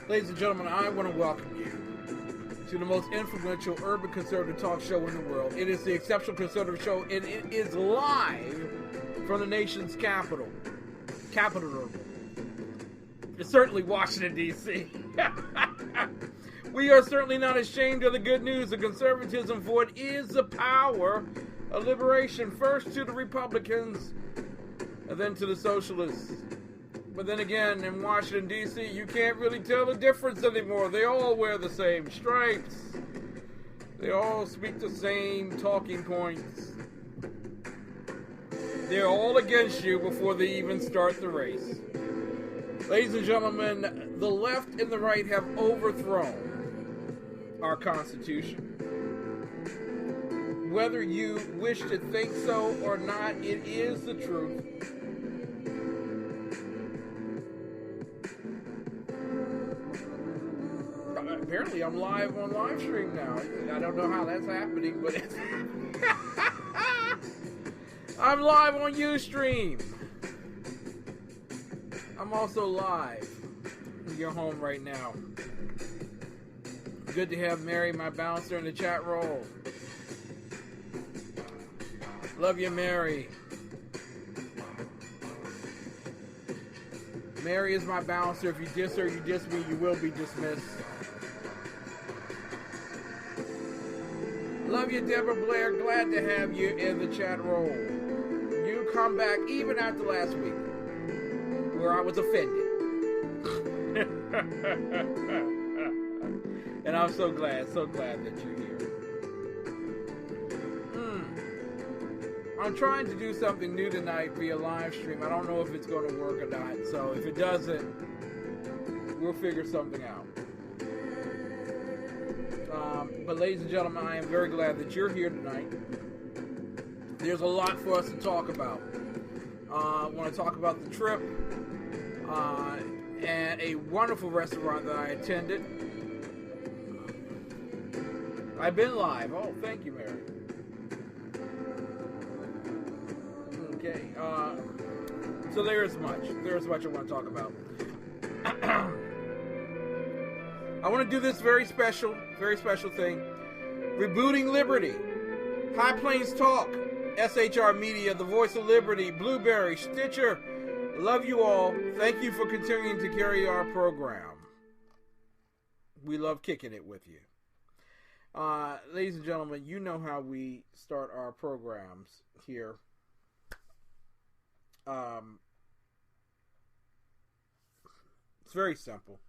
Ladies and gentlemen, I want to welcome you to the most influential urban conservative talk show in the world. It is the Exceptional Conservative Show, and it is live from the nation's capital. It's certainly Washington, D.C. We are certainly not ashamed of the good news of conservatism, for it is the power of liberation, first to the Republicans and then to the socialists. But then again, in Washington, D.C., you can't really tell the difference anymore. They all wear the same stripes. They all speak the same talking points. They're all against you before they even start the race. Ladies and gentlemen, the left and the right have overthrown our Constitution. Whether you wish to think so or not, it is the truth. Apparently, I'm live on live stream now. I don't know how that's happening, but it's I'm live on Ustream. I'm also live in your home right now. Good to have Mary, my bouncer, in the chat roll. Love you, Mary. Mary is my bouncer. If you diss her, you diss me, you will be dismissed. Love you, Deborah Blair. Glad to have you in the chat roll. You come back even after last week, where I was offended. And I'm so glad that you're here. I'm trying to do something new tonight via live stream. I don't know if it's going to work or not. So if it doesn't, we'll figure something out. But ladies and gentlemen, I am very glad that you're here tonight. There's a lot for us to talk about. I want to talk about the trip and a wonderful restaurant that I attended. I've been live. Oh, thank you, Mary. Okay. So there's much I want to talk about. I want to do this very special thing. Rebooting Liberty. High Plains Talk. SHR Media, the Voice of Liberty, Blueberry, Stitcher. Love you all. Thank you for continuing to carry our program. We love kicking it with you. Ladies and gentlemen, you know how we start our programs here. It's very simple.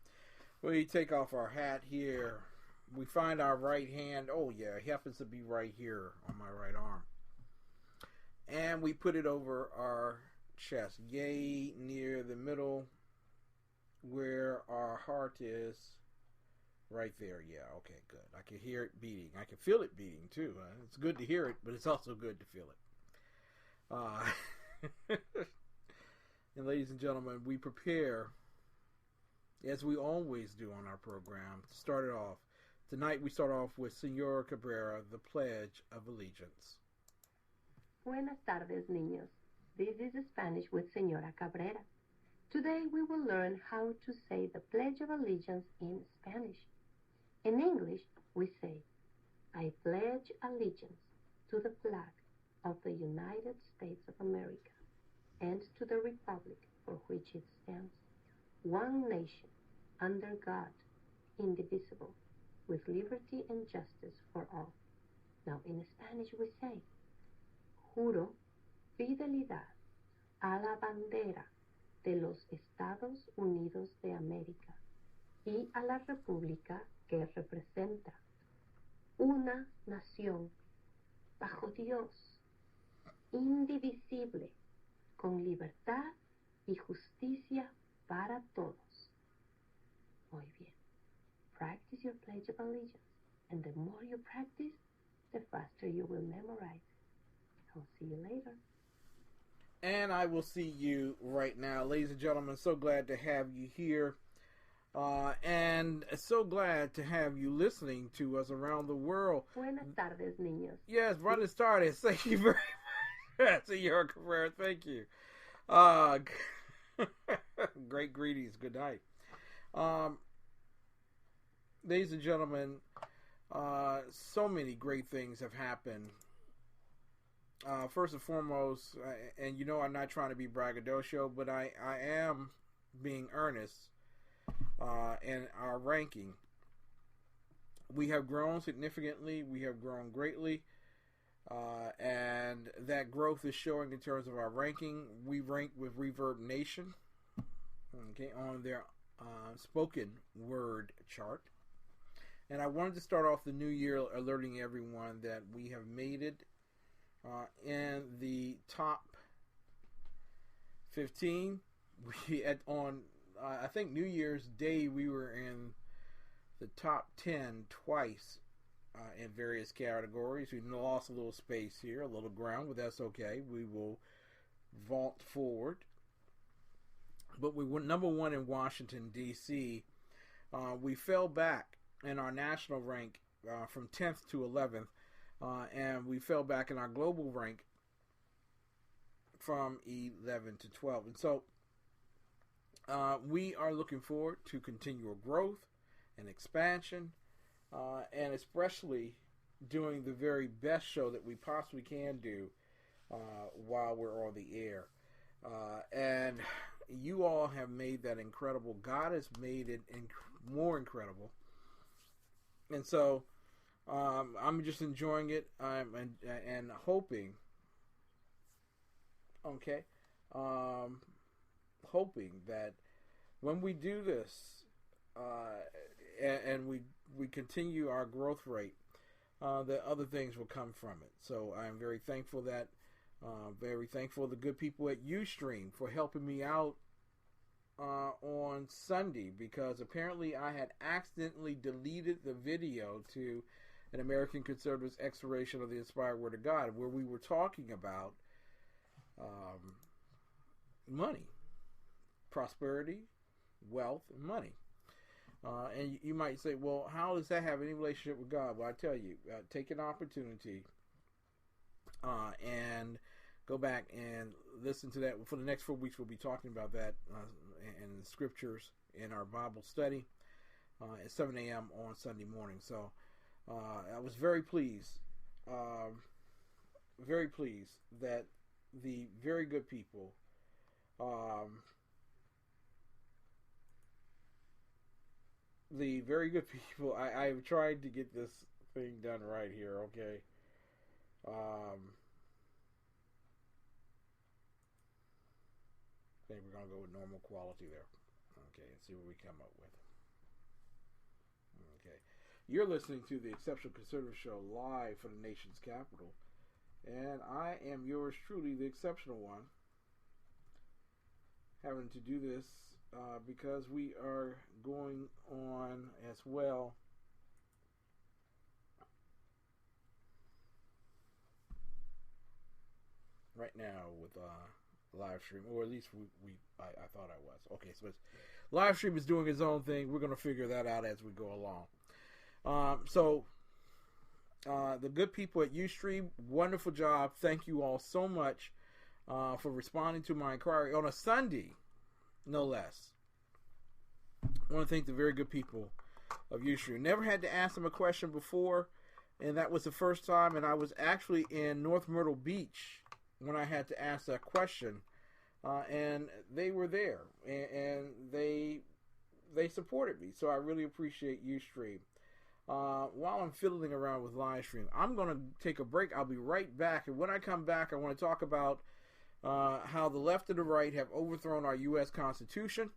We take off our hat here. We find our right hand. Oh yeah, he happens to be right here on my right arm. And we put it over our chest, yay near the middle where our heart is. Right there, yeah, okay, good. I can hear it beating. I can feel it beating too. It's good to hear it, but it's also good to feel it. And ladies and gentlemen, we prepare, as we always do on our program, to start it off. Tonight we start off with Senora Cabrera, the Pledge of Allegiance. Buenas tardes, niños. This is Spanish with Senora Cabrera. Today we will learn how to say the Pledge of Allegiance in Spanish. In English, we say, I pledge allegiance to the flag of the United States of America and to the republic for which it stands, one nation, under God, indivisible, with liberty and justice for all. Now, in Spanish, we say, juro fidelidad a la bandera de los Estados Unidos de América y a la república que representa, una nación bajo Dios, indivisible, con libertad y justicia para todos. Muy bien. Practice your Pledge of Allegiance, and the more you practice, the faster you will memorize. I'll see you later. And I will see you right now. Ladies and gentlemen, so glad to have you here. And so glad to have you listening to us around the world. Buenas tardes, niños. Yes, buenas tardes. Thank you very much. Senora Cabrera, thank you. Great greetings. Good night. ladies and gentlemen, so many great things have happened. First and foremost, and you know I'm not trying to be braggadocio, but I am being earnest in our ranking. We have grown significantly. We have grown greatly. And that growth is showing in terms of our ranking. We rank with Reverb Nation, okay, on their spoken word chart. And I wanted to start off the new year alerting everyone that we have made it in the top 15. I think New Year's Day we were in the top 10 twice in various categories. We lost a little space here, a little ground, but that's okay. We will vault forward. But we were number one in Washington, D.C. We fell back in our national rank from 10th to 11th, and we fell back in our global rank from 11 to 12. And so we are looking forward to continual growth and expansion, and especially doing the very best show that we possibly can do while we're on the air. And you all have made that incredible. God has made it more incredible. And so I'm just enjoying it and hoping, okay, hoping that when we do this and we continue our growth rate, that other things will come from it. So I'm very thankful that, very thankful to the good people at Ustream for helping me out on Sunday, because apparently I had accidentally deleted the video to an American Conservative's Exploration of the Inspired Word of God, where we were talking about money, prosperity, wealth, and money. And you might say, well, how does that have any relationship with God? Well, I tell you, take an opportunity and go back and listen to that. For the next 4 weeks, we'll be talking about that in the scriptures in our Bible study at 7 a.m. on Sunday morning. So I was very pleased that the very good people I've tried to get this thing done right here, okay? I think we're going to go with normal quality there. Okay, and see what we come up with. Okay. You're listening to the Exceptional Conservative Show live from the nation's capital. And I am yours truly, the exceptional one. Having to do this because we are going on as well right now with live stream, or at least I thought I was. Okay, so it's, live stream is doing its own thing. We're going to figure that out as we go along. So the good people at Ustream, wonderful job. Thank you all so much for responding to my inquiry on a Sunday, no less. I want to thank the very good people of Ustream. Never had to ask them a question before, and that was the first time. And I was actually in North Myrtle Beach when I had to ask that question, and they were there, and they supported me. So I really appreciate Ustream. While I'm fiddling around with live stream, I'm going to take a break. I'll be right back, and when I come back, I want to talk about how the left and the right have overthrown our U.S. Constitution.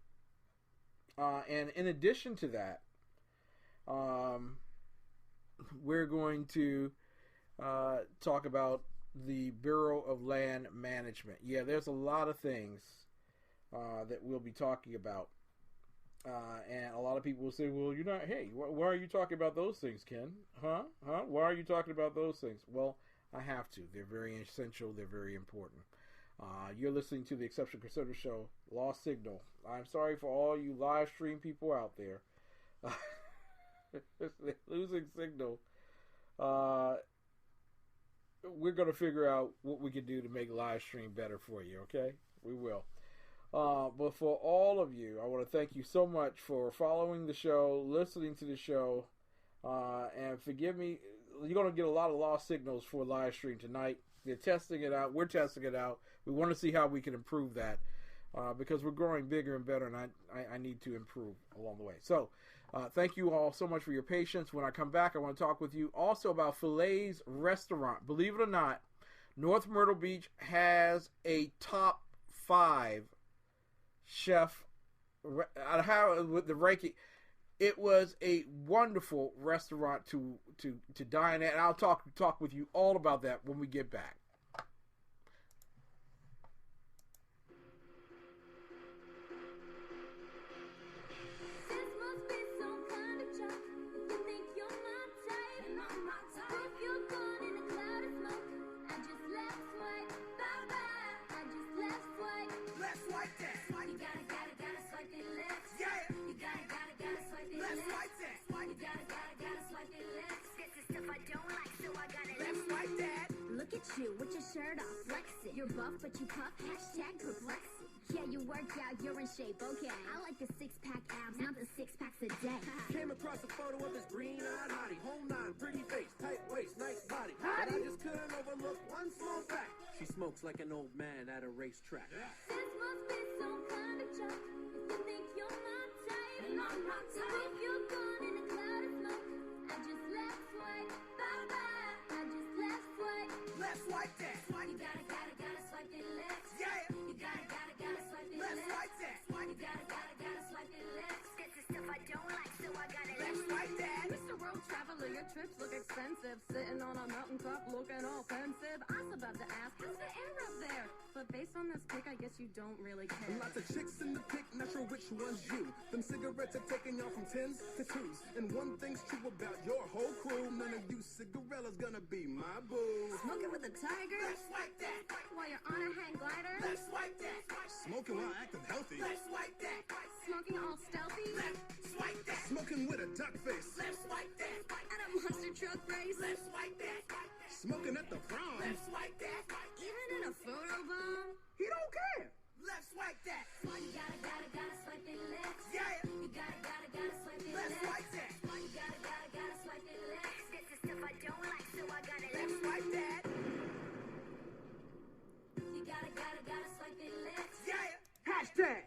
And in addition to that, we're going to talk about the Bureau of Land Management. Yeah, there's a lot of things that we'll be talking about. And a lot of people will say, well, you're not, hey, why are you talking about those things, Ken? Huh? Why are you talking about those things? Well, I have to. They're very essential. They're very important. You're listening to the Exceptional Conservative Show, Lost Signal. I'm sorry for all you live stream people out there. Losing signal. We're going to figure out what we can do to make live stream better for you, okay? We will. But for all of you, I want to thank you so much for following the show, listening to the show, and forgive me. You're going to get a lot of lost signals for live stream tonight. They're testing it out. We're testing it out. We want to see how we can improve that because we're growing bigger and better, and I need to improve along the way. So thank you all so much for your patience. When I come back, I want to talk with you also about Fillets Restaurant. Believe it or not, North Myrtle Beach has a top 5 chef how with the ranking. It was a wonderful restaurant to dine at, and I'll talk with you all about that when we get back. Look at you with your shirt off, flexing. You're buff, but you puff, hashtag perplexing. Yeah, you worked out, you're in shape, okay. I like the 6-pack abs, not the 6 packs a day. Came across a photo of this green-eyed hottie, whole nine, pretty face, tight waist, nice body. But I just couldn't overlook one small fact. She smokes like an old man at a racetrack. This must be some kind of joke. If you think you're my type, and I'm not type. If you're gone in a cloud of smoke, I just left swipe, bye-bye. I just left swipe. Left swipe that. You gotta swipe it left. Yeah. You gotta swipe it Left left. swipe that. You gotta swipe it left. This is stuff I don't like, so I gotta Left swipe that. Mr. World Traveler, your trips look expensive. Sitting on a mountaintop looking all pensive. I was about to ask, how's the air up there? But based on this pic, I guess you don't really care. Lots of chicks in the pic, not sure which one's you. Them cigarettes are taking y'all from 10s to 2s. And one thing's true about your whole crew, none of you cigarella's gonna be my boo. Smoking with a tiger? Left swipe that. While you're on a hang glider? Left swipe that. Smoking while acting healthy. Left swipe that. Smoking all stealthy? Left swipe that. Smoking with a duck face. Left swipe that. At a monster truck race? Left swipe that. Smoking at the prom. Left swipe that. Even in a photo bomb? He don't care. Left swipe that. You gotta swipe it left. Yeah. You gotta swipe it Left left. swipe that. You gotta swipe it left. This is stuff I don't like, so I gotta Left swipe that. You gotta swipe it left. Yeah. Hashtag.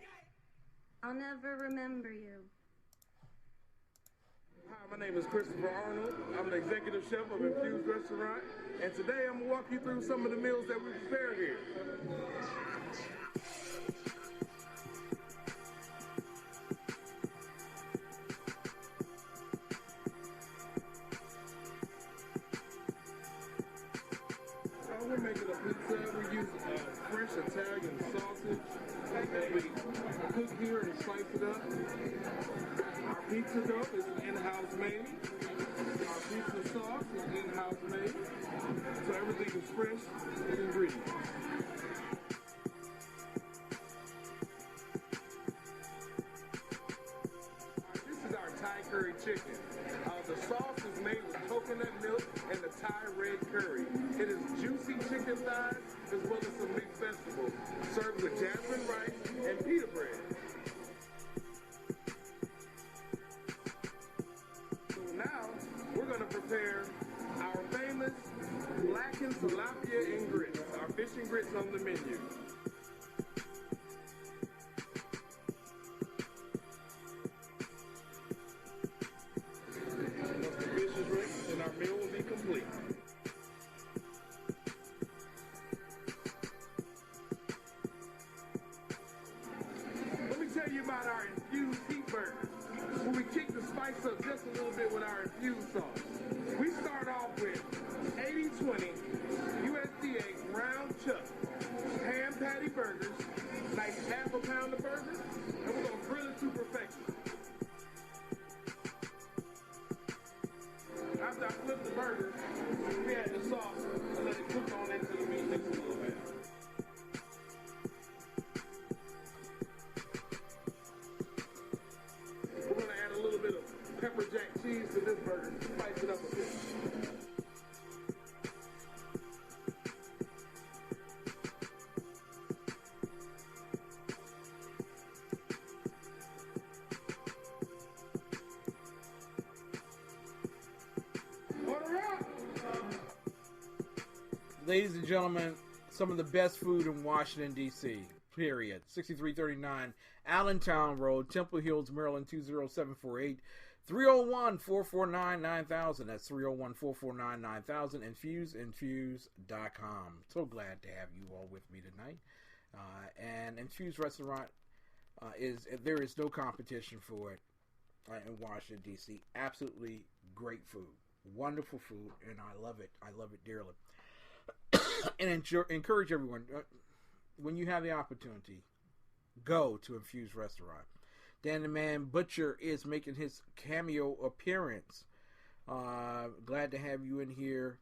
I'll never remember you. Hi, my name is Christopher Arnold. I'm the executive chef of Infused Restaurant, and today I'm gonna walk you through some of the meals that we prepare here. We're making a pizza. We use fresh Italian sausage that we cook here and slice it up. Our pizza dough is in-house made. Our pizza sauce is in-house made. So everything is fresh and ingredients. This is our Thai curry chicken. The sauce is made with coconut milk and the Thai red curry. It is juicy chicken thighs as well as some mixed vegetables, served with jasmine rice and pita bread. So now we're going to prepare our famous blackened tilapia and grits, our fish and grits on the menu. Once the fish is ready, then our meal will be complete. Let me tell you about our infused heat burgers, where we kick the spice up just a little bit with our infused sauce. We start off with 80-20 USDA ground chuck ham patty burgers, nice half a pound of burgers, and we're going to grill it to perfection. After I flip the burger, we add the sauce and let it cook on into the meat just a little bit. We're going to add a little bit of pepper jack cheese to this burger to spice it up a bit. ladies and gentlemen, some of the best food in Washington, D.C., period. 6339 Allentown Road, Temple Hills, Maryland, 20748. 301-449-9000. That's 301-449-9000. InfuseInfuse.com. So glad to have you all with me tonight. And Infuse Restaurant, there is no competition for it in Washington, D.C. Absolutely great food. Wonderful food, and I love it. I love it dearly. And encourage everyone, when you have the opportunity, go to Infuse Restaurant. Dan the Man Butcher is making his cameo appearance. Glad to have you in here,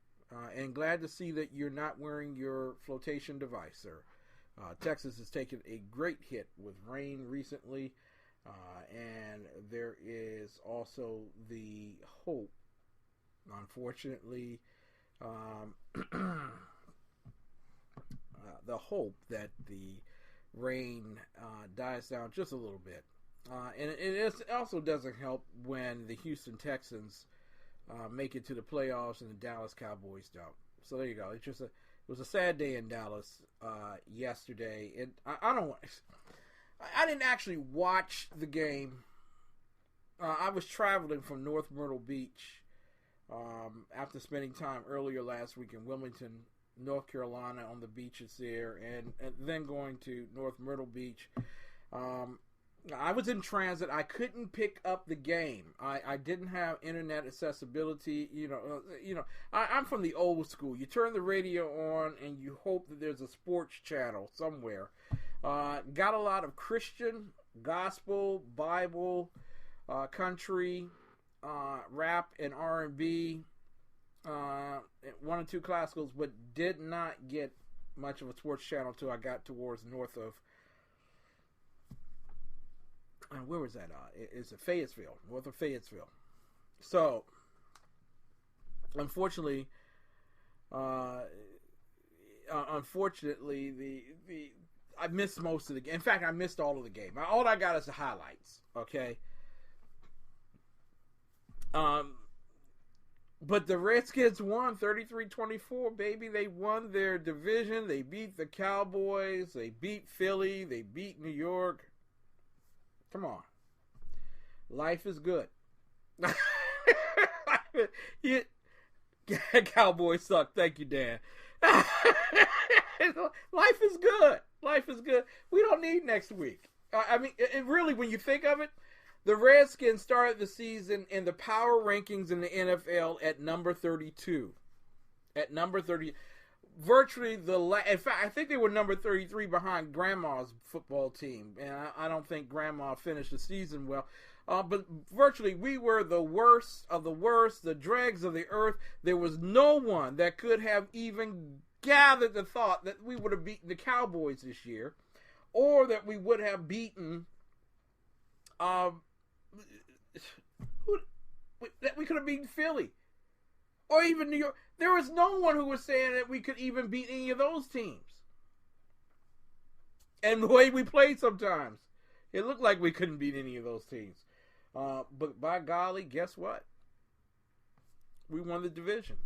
and glad to see that you're not wearing your flotation device, sir. Texas has taken a great hit with rain recently, and there is also the hope, unfortunately, the hope that the rain dies down just a little bit. And it also doesn't help when the Houston Texans make it to the playoffs and the Dallas Cowboys don't. So there you go. It was a sad day in Dallas yesterday, and I didn't actually watch the game. I was traveling from North Myrtle Beach after spending time earlier last week in Wilmington, North Carolina, on the beaches there, and then going to North Myrtle Beach. I was in transit. I couldn't pick up the game. I didn't have internet accessibility. I'm from the old school. You turn the radio on and you hope that there's a sports channel somewhere. Got a lot of Christian, gospel, Bible, country, rap, and R&B. One or two classicals, but did not get much of a sports channel until I got towards north of. Where was that? It's Fayetteville, north of Fayetteville. So, unfortunately, I missed most of the game. In fact, I missed all of the game. All I got is the highlights. Okay. But the Redskins won 33-24, baby. They won their division. They beat the Cowboys. They beat Philly. They beat New York. Come on. Life is good. Cowboys suck. Thank you, Dan. Life is good. Life is good. We don't need next week. I mean, really, when you think of it, the Redskins started the season in the power rankings in the NFL at number 32. At number 30. Virtually in fact, I think they were number 33 behind Grandma's football team, and I don't think Grandma finished the season well. But virtually, we were the worst of the worst, the dregs of the earth. There was no one that could have even gathered the thought that we would have beaten the Cowboys this year, or that we would have beaten, that we could have beaten Philly, or even New York. There was no one who was saying that we could even beat any of those teams. And the way we played sometimes, it looked like we couldn't beat any of those teams. But by golly, guess what? We won the division.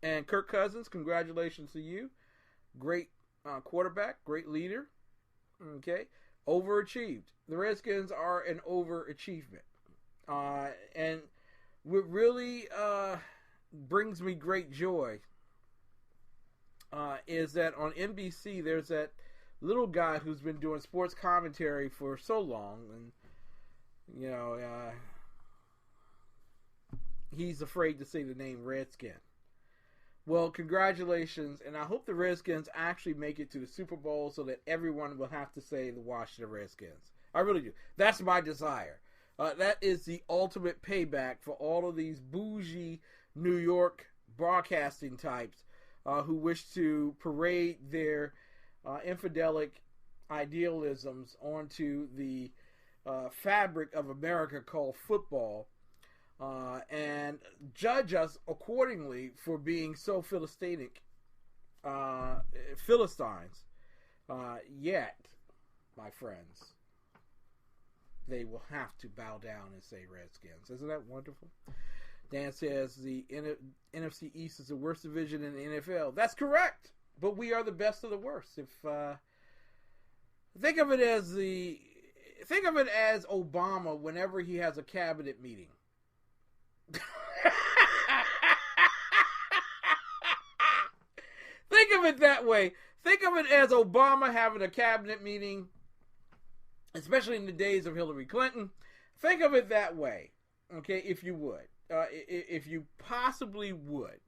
And Kirk Cousins, congratulations to you. Great quarterback, great leader. Okay. Overachieved. The Redskins are an overachievement. And what really brings me great joy is that on NBC there's that little guy who's been doing sports commentary for so long, and he's afraid to say the name Redskin. Well, congratulations, and I hope the Redskins actually make it to the Super Bowl so that everyone will have to say the Washington Redskins. I really do. That's my desire. That is the ultimate payback for all of these bougie New York broadcasting types who wish to parade their infidelic idealisms onto the fabric of America called football, and judge us accordingly for being so Philistines. Yet, my friends, they will have to bow down and say Redskins. Isn't that wonderful? Dan says the NFC East is the worst division in the NFL. That's correct, but we are the best of the worst. If think of it as Obama whenever he has a cabinet meeting. Think of it that way. Think of it as Obama having a cabinet meeting, especially in the days of Hillary Clinton. Think of it that way, okay, if you would. If you possibly would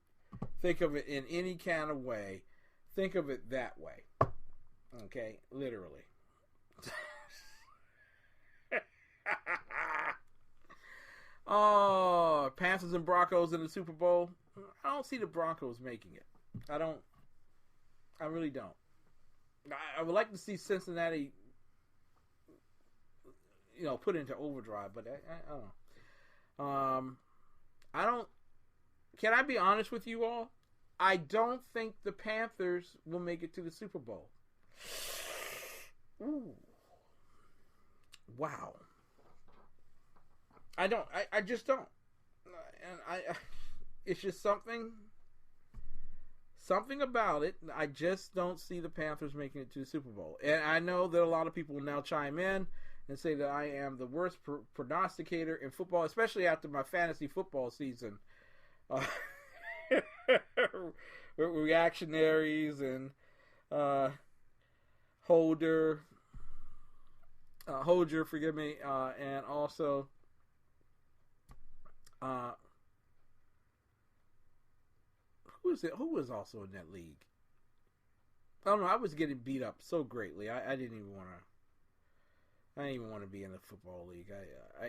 think of it in any kind of way, think of it that way, okay, literally. Oh, Panthers and Broncos in the Super Bowl. I don't see the Broncos making it. I really don't. I would like to see Cincinnati, put into overdrive, but I don't know. Can I be honest with you all? I don't think the Panthers will make it to the Super Bowl. Ooh. Wow. I just don't. And it's just something about it. I just don't see the Panthers making it to the Super Bowl. And I know that a lot of people will now chime in and say that I am the worst prognosticator in football, especially after my fantasy football season. Reactionaries and Holder, forgive me, and also who was also in that league? I don't know. I was getting beat up so greatly. I didn't even want to be in the football league.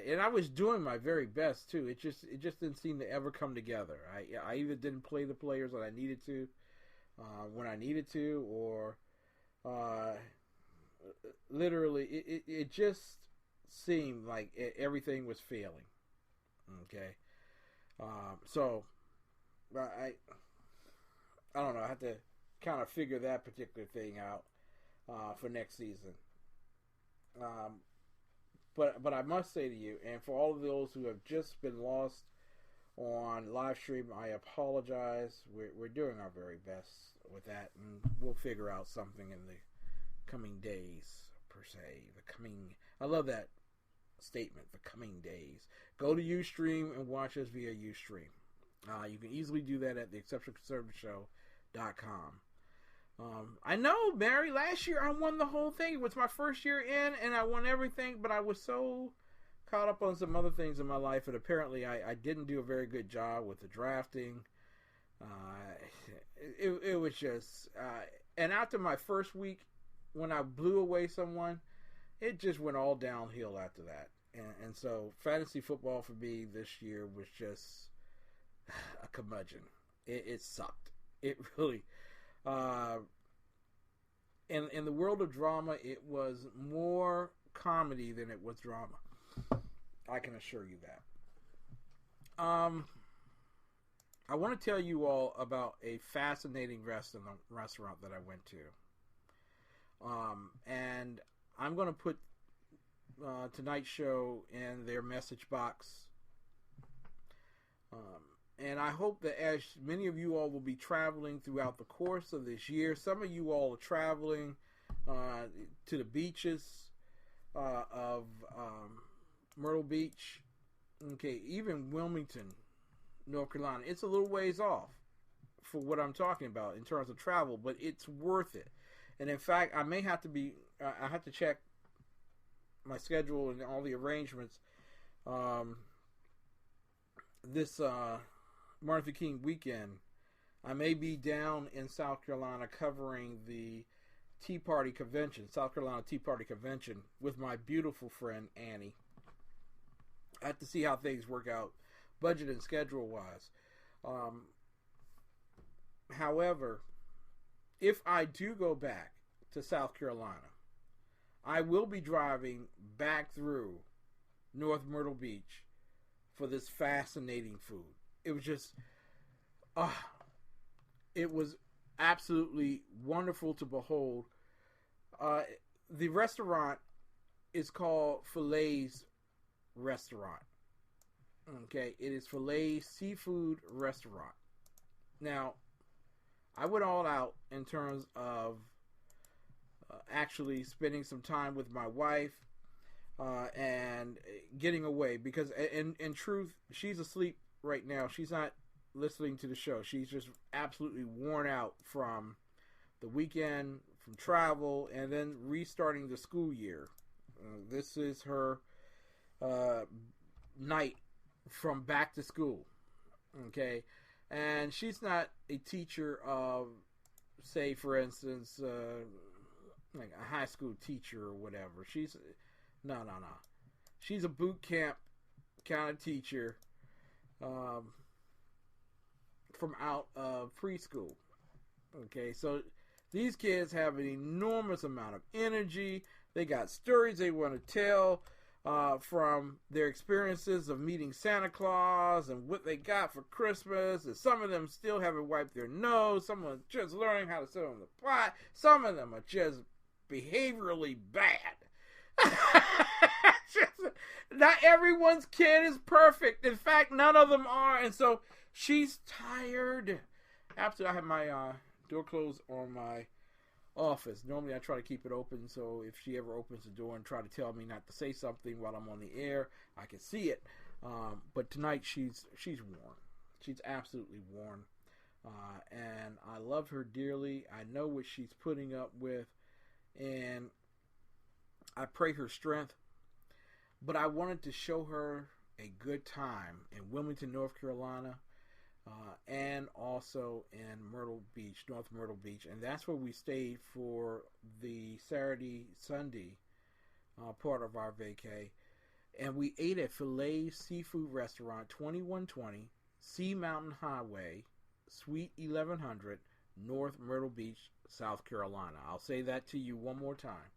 And I was doing my very best too. It just didn't seem to ever come together. I either didn't play the players that I needed to when I needed to, or literally it just seemed like everything was failing. Okay, so I don't know. I have to kind of figure that particular thing out for next season. But I must say to you, and for all of those who have just been lost on live stream, I apologize. We're doing our very best with that, and we'll figure out something in the coming days, per se. I love that statement, the coming days. Go to Ustream and watch us via Ustream. You can easily do that at theexceptionalconservativeshow.com. I know, Mary, last year I won the whole thing. It was my first year in, and I won everything, but I was so caught up on some other things in my life, and apparently I didn't do a very good job with the drafting. It was just... and after my first week, when I blew away someone, it just went all downhill after that. And so fantasy football for me this year was just a curmudgeon. It sucked. It really... in the world of drama, it was more comedy than it was drama. I can assure you that. I want to tell you all about a fascinating restaurant that I went to. And I'm going to put tonight's show in their message box. And I hope that as many of you all will be traveling throughout the course of this year, some of you all are traveling to the beaches of Myrtle Beach, okay, even Wilmington, North Carolina. It's a little ways off for what I'm talking about in terms of travel, but it's worth it. And in fact, I may have to be, I have to check my schedule and all the arrangements this Martin Luther King weekend. I may be down in South Carolina covering the Tea Party Convention, South Carolina Tea Party Convention, with my beautiful friend Annie. I have to see how things work out, budget and schedule wise. However, if I do go back to South Carolina, I will be driving back through North Myrtle Beach for this fascinating food. It was just, it was absolutely wonderful to behold. The restaurant is called Filet's Restaurant. Okay, it is Filet Seafood Restaurant. Now, I went all out in terms of actually spending some time with my wife and getting away, because in truth, she's asleep right now. She's not listening to the show. She's just absolutely worn out from the weekend, from travel, and then restarting the school year. This is her night from back to school. Okay, and she's not a teacher of, say, for instance, like a high school teacher or whatever. She's no. She's a boot camp kind of teacher from out of preschool. Okay, so these kids have an enormous amount of energy. They got stories they want to tell from their experiences of meeting Santa Claus and what they got for Christmas. And some of them still haven't wiped their nose. Some are just learning how to sit on the pot. Some of them are just behaviorally bad. Not everyone's kid is perfect. In fact, none of them are. And so she's tired. After I have my door closed on my office. Normally I try to keep it open, so if she ever opens the door and try to tell me not to say something while I'm on the air, I can see it. But tonight she's worn. She's absolutely worn. And I love her dearly. I know what she's putting up with, and I pray her strength. But I wanted to show her a good time in Wilmington, North Carolina, and also in Myrtle Beach, North Myrtle Beach. And that's where we stayed for the Saturday, Sunday part of our vacay. And we ate at Filet Seafood Restaurant, 2120 Sea Mountain Highway, Suite 1100, North Myrtle Beach, South Carolina. I'll say that to you one more time.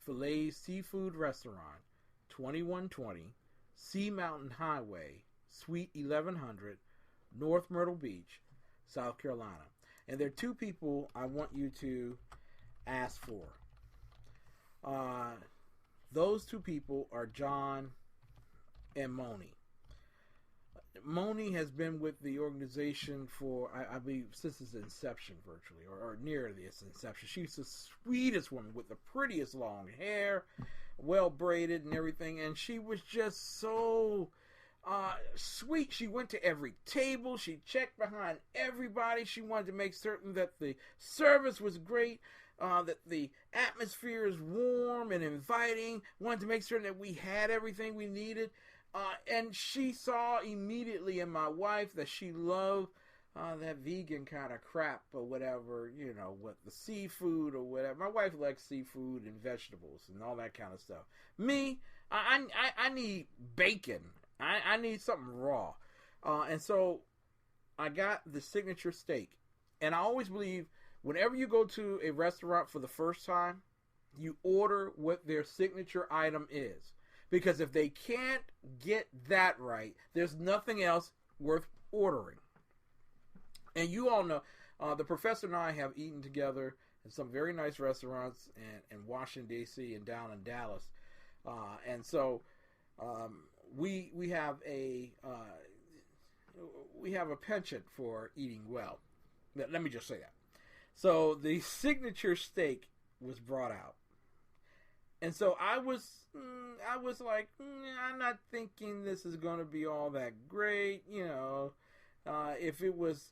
Filet Seafood Restaurant, 2120 Sea Mountain Highway, Suite 1100, North Myrtle Beach, South Carolina. And there are two people I want you to ask for. Those two people are John and Moni. Moni has been with the organization for, I believe, since its inception, virtually, or near its inception. She's the sweetest woman with the prettiest long hair, well braided and everything, and she was just so sweet. She went to every table. She checked behind everybody. She wanted to make certain that the service was great, that the atmosphere is warm and inviting. Wanted to make certain that we had everything we needed. And she saw immediately in my wife that she loved that vegan kind of crap or whatever, you know, what the seafood or whatever. My wife likes seafood and vegetables and all that kind of stuff. Me, I need bacon. I need something raw. And so I got the signature steak. And I always believe whenever you go to a restaurant for the first time, you order what their signature item is. Because if they can't get that right, there's nothing else worth ordering. And you all know, the professor and I have eaten together in some very nice restaurants in Washington, D.C. and down in Dallas. And so we have a penchant for eating well. Let me just say that. So the signature steak was brought out. And so I was like, I'm not thinking this is going to be all that great. You know, if it was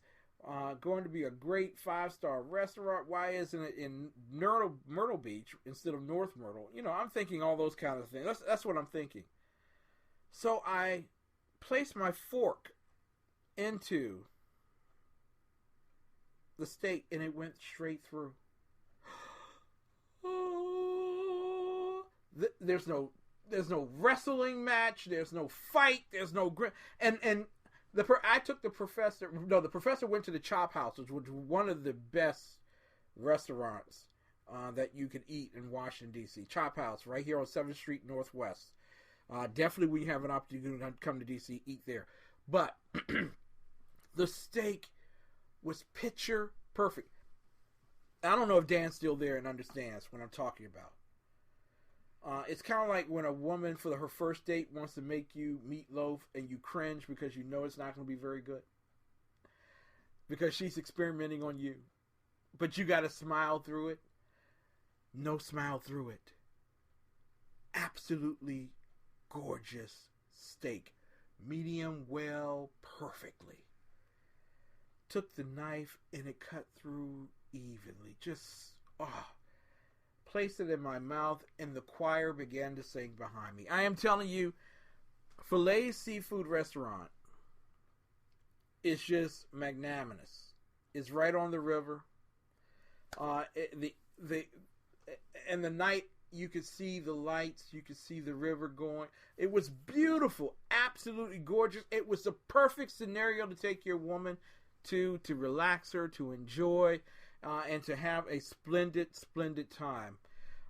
going to be a great 5-star restaurant, why isn't it in Myrtle Beach instead of North Myrtle? You know, I'm thinking all those kind of things. That's what I'm thinking. So I placed my fork into the steak, and it went straight through. There's no wrestling match. There's no fight. There's no and I took the professor. No, the professor went to the Chop House, which was one of the best restaurants that you could eat in Washington D.C. Chop House, right here on 7th Street Northwest. Definitely, when you have an opportunity to come to D.C., eat there. But the steak was picture perfect. I don't know if Dan's still there and understands what I'm talking about. It's kind of like when a woman for her first date wants to make you meatloaf and you cringe because you know it's not going to be very good. Because she's experimenting on you. But you got to smile through it. No smile through it. Absolutely gorgeous steak. Medium well, perfectly. Took the knife and it cut through evenly. Just, placed it in my mouth and the choir began to sing behind me. I am telling you, Filet Seafood Restaurant is just magnanimous. It's right on the river. And the night you could see the lights, you could see the river going. It was beautiful, absolutely gorgeous. It was the perfect scenario to take your woman to relax her, to enjoy, and to have a splendid time.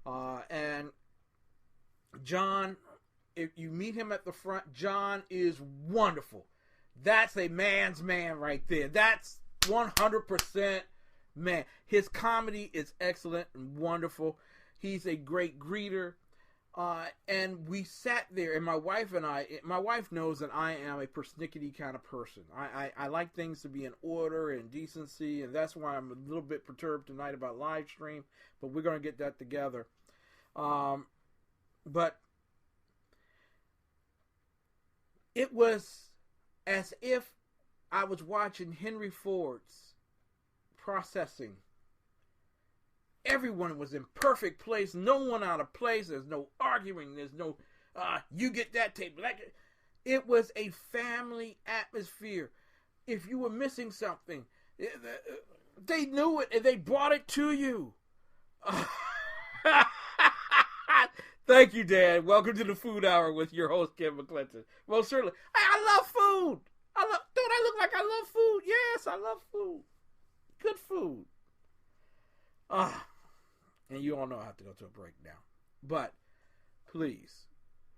And John, if you meet him at the front, John is wonderful. That's a man's man right there. That's 100% man. His comedy is excellent and wonderful. He's a great greeter. And we sat there, and my wife knows that I am a persnickety kind of person. I like things to be in order and decency, and that's why I'm a little bit perturbed tonight about live stream, but we're going to get that together. But it was as if I was watching Henry Ford's Processing. Everyone was in perfect place. No one out of place. There's no arguing. There's no, you get that tape. It was a family atmosphere. If you were missing something, they knew it and they brought it to you. Thank you, Dad. Welcome to the Food Hour with your host, Kim McClinton. Most certainly. I love food. Don't I look like I love food? Yes, I love food. Good food. And you all know I have to go to a break now. But, please,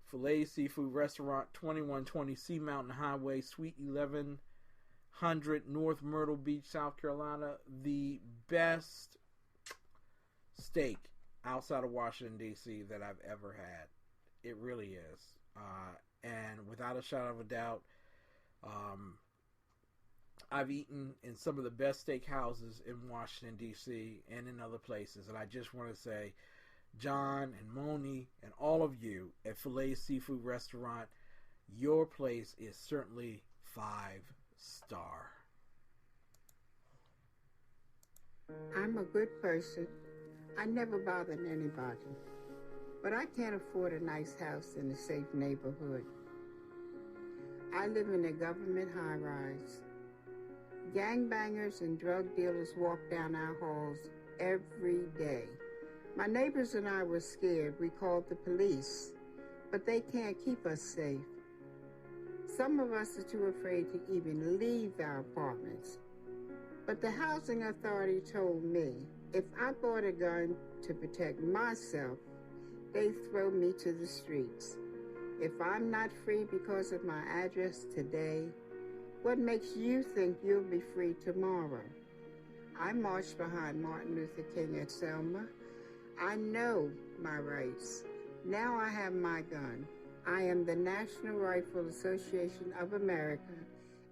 Filet Seafood Restaurant, 2120 Sea Mountain Highway, Suite 1100, North Myrtle Beach, South Carolina. The best steak outside of Washington, D.C. that I've ever had. It really is. And without a shadow of a doubt, I've eaten in some of the best steakhouses in Washington, D.C. and in other places. And I just want to say, John and Moni and all of you at Filet Seafood Restaurant, your place is certainly 5-star. I'm a good person. I never bothered anybody. But I can't afford a nice house in a safe neighborhood. I live in a government high-rise. Gangbangers and drug dealers walk down our halls every day. My neighbors and I were scared. We called the police, but they can't keep us safe. Some of us are too afraid to even leave our apartments. But the housing authority told me if I bought a gun to protect myself, they throw me to the streets. If I'm not free because of my address today, what makes you think you'll be free tomorrow? I marched behind Martin Luther King at Selma. I know my rights. Now I have my gun. I am the National Rifle Association of America,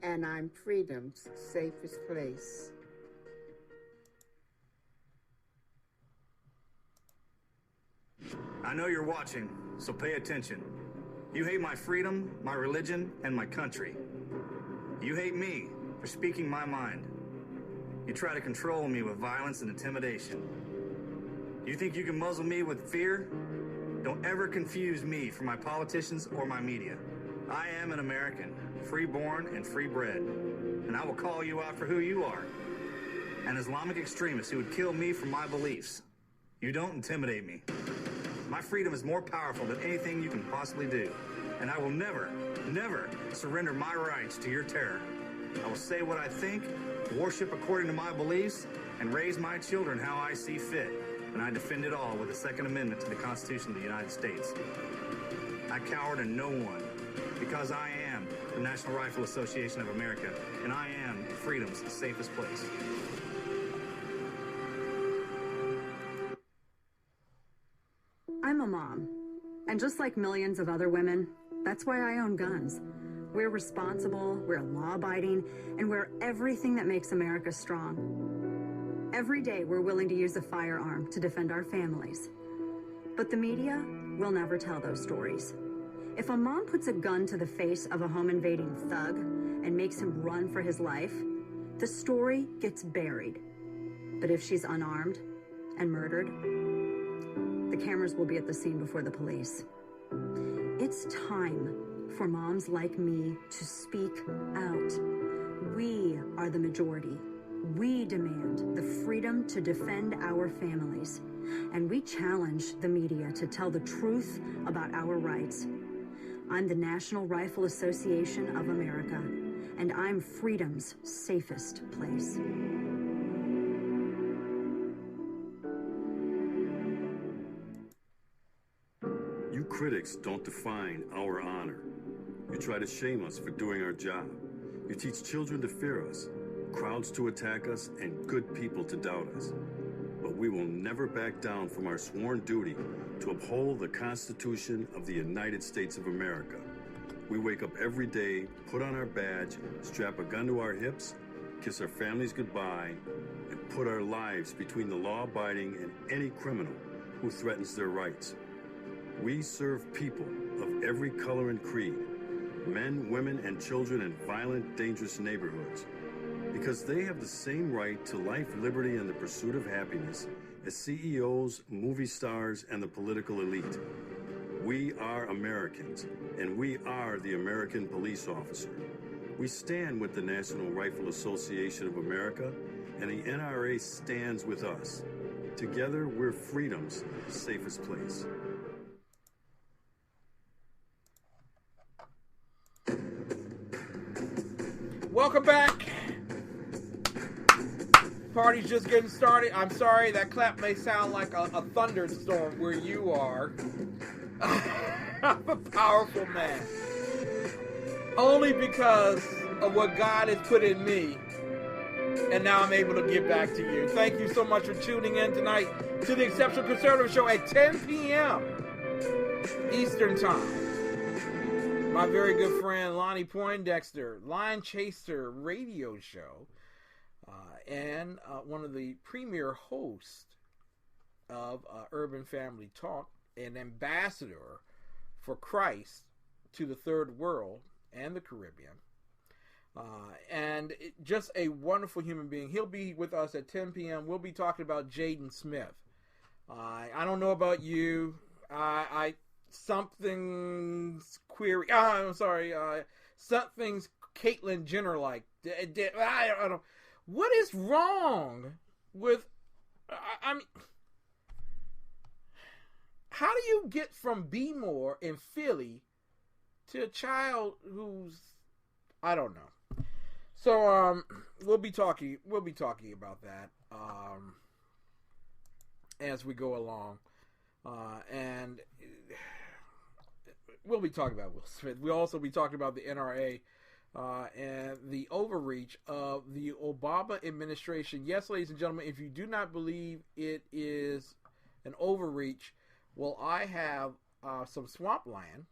and I'm freedom's safest place. I know you're watching, so pay attention. You hate my freedom, my religion, and my country. You hate me for speaking my mind. You try to control me with violence and intimidation. You think you can muzzle me with fear? Don't ever confuse me for my politicians or my media. I am an American, free-born and free-bred, and I will call you out for who you are. An Islamic extremist who would kill me for my beliefs. You don't intimidate me. My freedom is more powerful than anything you can possibly do, and I will never, never surrender my rights to your terror. I will say what I think, worship according to my beliefs, and raise my children how I see fit, and I defend it all with the Second Amendment to the Constitution of the United States. I cower to no one, because I am the National Rifle Association of America, and I am freedom's safest place. I'm a mom, And just like millions of other women, that's why I own guns. We're responsible, we're law-abiding, and we're everything that makes America strong. Every day, we're willing to use a firearm to defend our families. But the media will never tell those stories. If a mom puts a gun to the face of a home-invading thug and makes him run for his life, the story gets buried. But if she's unarmed and murdered, the cameras will be at the scene before the police. It's time for moms like me to speak out. We are the majority. We demand the freedom to defend our families. And we challenge the media to tell the truth about our rights. I'm the National Rifle Association of America, and I'm freedom's safest place. You critics don't define our honor. You try to shame us for doing our job. You teach children to fear us, crowds to attack us, and good people to doubt us. But we will never back down from our sworn duty to uphold the Constitution of the United States of America. We wake up every day, put on our badge, strap a gun to our hips, kiss our families goodbye, and put our lives between the law-abiding and any criminal who threatens their rights. We serve people of every color and creed, men, women, and children in violent, dangerous neighborhoods, because they have the same right to life, liberty, and the pursuit of happiness as CEOs, movie stars, and the political elite. We are Americans, and we are the American police officer. We stand with the National Rifle Association of America, and the NRA stands with us. Together, we're freedom's safest place. Welcome back. Party's just getting started. I'm sorry, that clap may sound like a thunderstorm where you are. I'm a powerful man. Only because of what God has put in me. And now I'm able to give back to you. Thank you so much for tuning in tonight to the Exceptional Conservative Show at 10 p.m. Eastern Time. My very good friend Lonnie Poindexter, Lion Chaser radio show, and one of the premier hosts of Urban Family Talk, an ambassador for Christ to the third world and the Caribbean, and just a wonderful human being. He'll be with us at 10 p.m. We'll be talking about Jaden Smith. I don't know about you. Something's query. I'm sorry. Something's Caitlyn Jenner like. I don't. What is wrong with? I mean, how do you get from B-more in Philly to a child who's, I don't know. So we'll be talking about that as we go along, and we'll be talking about Will Smith. We'll also be talking about the NRA and the overreach of the Obama administration. Yes, ladies and gentlemen, if you do not believe it is an overreach, well, I have some swampland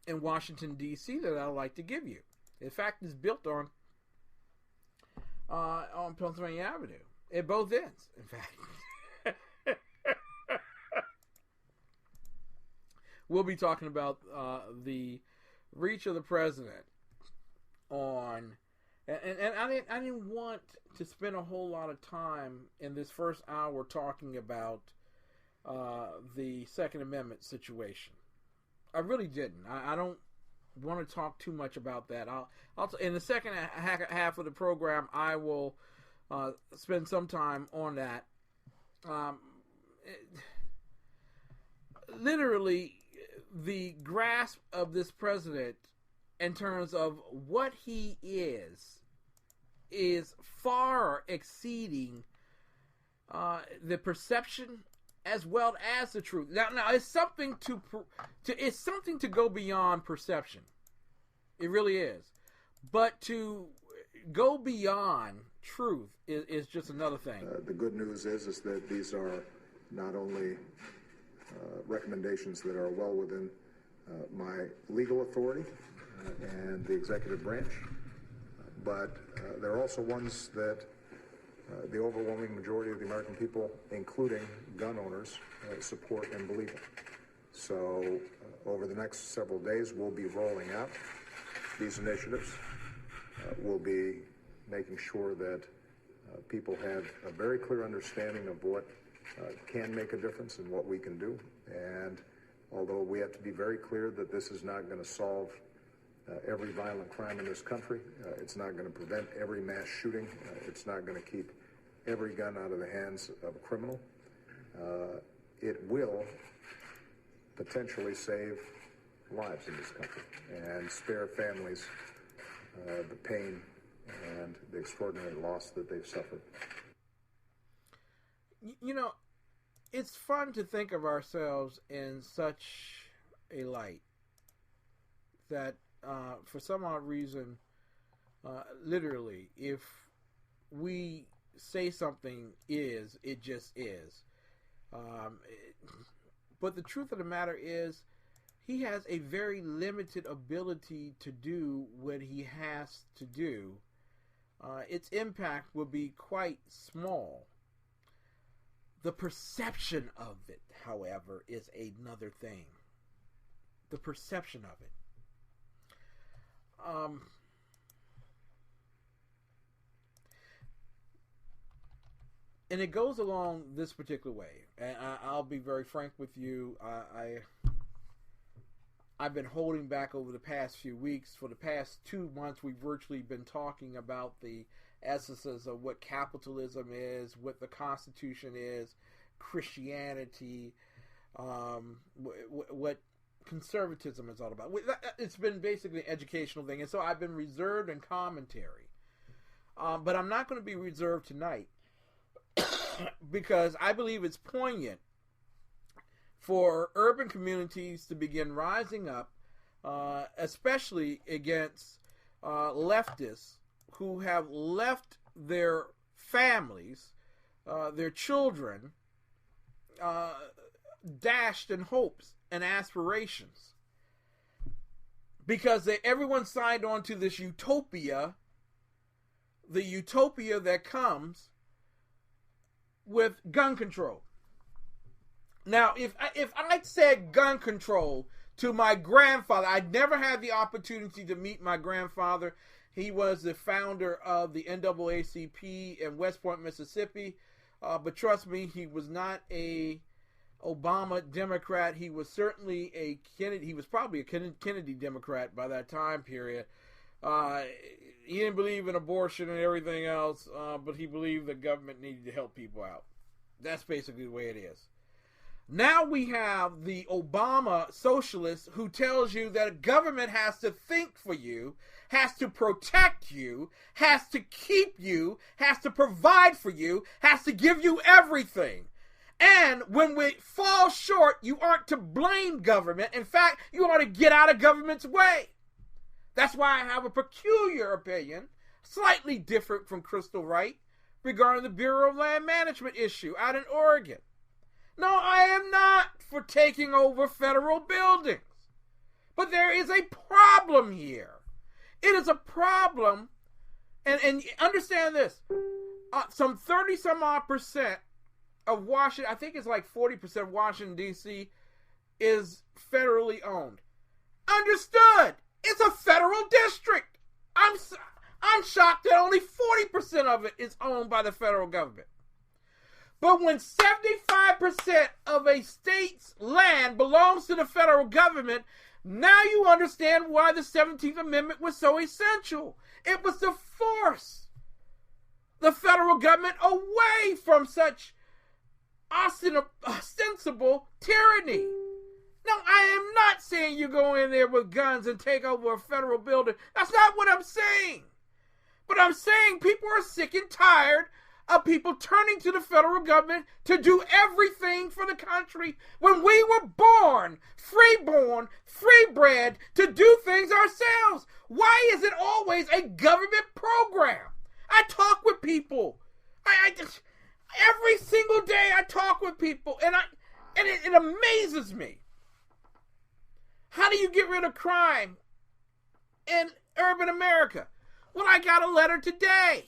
in Washington, D.C. that I'd like to give you. In fact, it's built on Pennsylvania Avenue at both ends, in fact. We'll be talking about the reach of the president on, and I didn't want to spend a whole lot of time in this first hour talking about the Second Amendment situation. I really didn't. I don't want to talk too much about that. I'll in the second half of the program, I will spend some time on that. Literally, the grasp of this president in terms of what he is far exceeding the perception as well as the truth. Now it's something it's something to go beyond perception. It really is. But to go beyond truth is just another thing. The good news is that these are not only recommendations that are well within my legal authority and the executive branch, but there are also ones that the overwhelming majority of the American people, including gun owners, support and believe in. So over the next several days, we'll be rolling out these initiatives. We'll be making sure that people have a very clear understanding of what can make a difference and what we can do. And although we have to be very clear that this is not going to solve every violent crime in this country, it's not going to prevent every mass shooting, it's not going to keep every gun out of the hands of a criminal, it will potentially save lives in this country and spare families the pain and the extraordinary loss that they've suffered. You know, it's fun to think of ourselves in such a light that for some odd reason, literally, if we say something it just is. But the truth of the matter is, he has a very limited ability to do what he has to do. Its impact will be quite small. The perception of it, however, is another thing. The perception of it. And it goes along this particular way. And I'll be very frank with you. I've been holding back over the past few weeks. For the past 2 months, we've virtually been talking about the essences of what capitalism is, what the Constitution is, Christianity, what conservatism is all about. It's been basically an educational thing, and so I've been reserved in commentary. But I'm not going to be reserved tonight because I believe it's poignant for urban communities to begin rising up, especially against leftists who have left their families, their children, dashed in hopes and aspirations. Because everyone signed on to this utopia, the utopia that comes with gun control. Now, if I said gun control to my grandfather, I never had the opportunity to meet my grandfather. He was the founder of the NAACP in West Point, Mississippi. But trust me, he was not a Obama Democrat. He was certainly a Kennedy. He was probably a Kennedy Democrat by that time period. He didn't believe in abortion and everything else, but he believed the government needed to help people out. That's basically the way it is. Now we have the Obama socialist who tells you that government has to think for you, has to protect you, has to keep you, has to provide for you, has to give you everything. And when we fall short, you aren't to blame government. In fact, you ought to get out of government's way. That's why I have a peculiar opinion, slightly different from Crystal Wright, regarding the Bureau of Land Management issue out in Oregon. No, I am not for taking over federal buildings. But there is a problem here. It is a problem, and understand this, some 30-some-odd% of Washington, I think it's like 40% of Washington, D.C., is federally owned. Understood. It's a federal district. I'm shocked that only 40% of it is owned by the federal government. But when 75% of a state's land belongs to the federal government, now you understand why the 17th Amendment was so essential. It was to force the federal government away from such ostensible tyranny. Now, I am not saying you go in there with guns and take over a federal building. That's not what I'm saying. But I'm saying people are sick and tired of people turning to the federal government to do everything for the country when we were born, free-bred, to do things ourselves. Why is it always a government program? I talk with people. I just every single day I talk with people, and And it amazes me. How do you get rid of crime in urban America? Well, I got a letter today.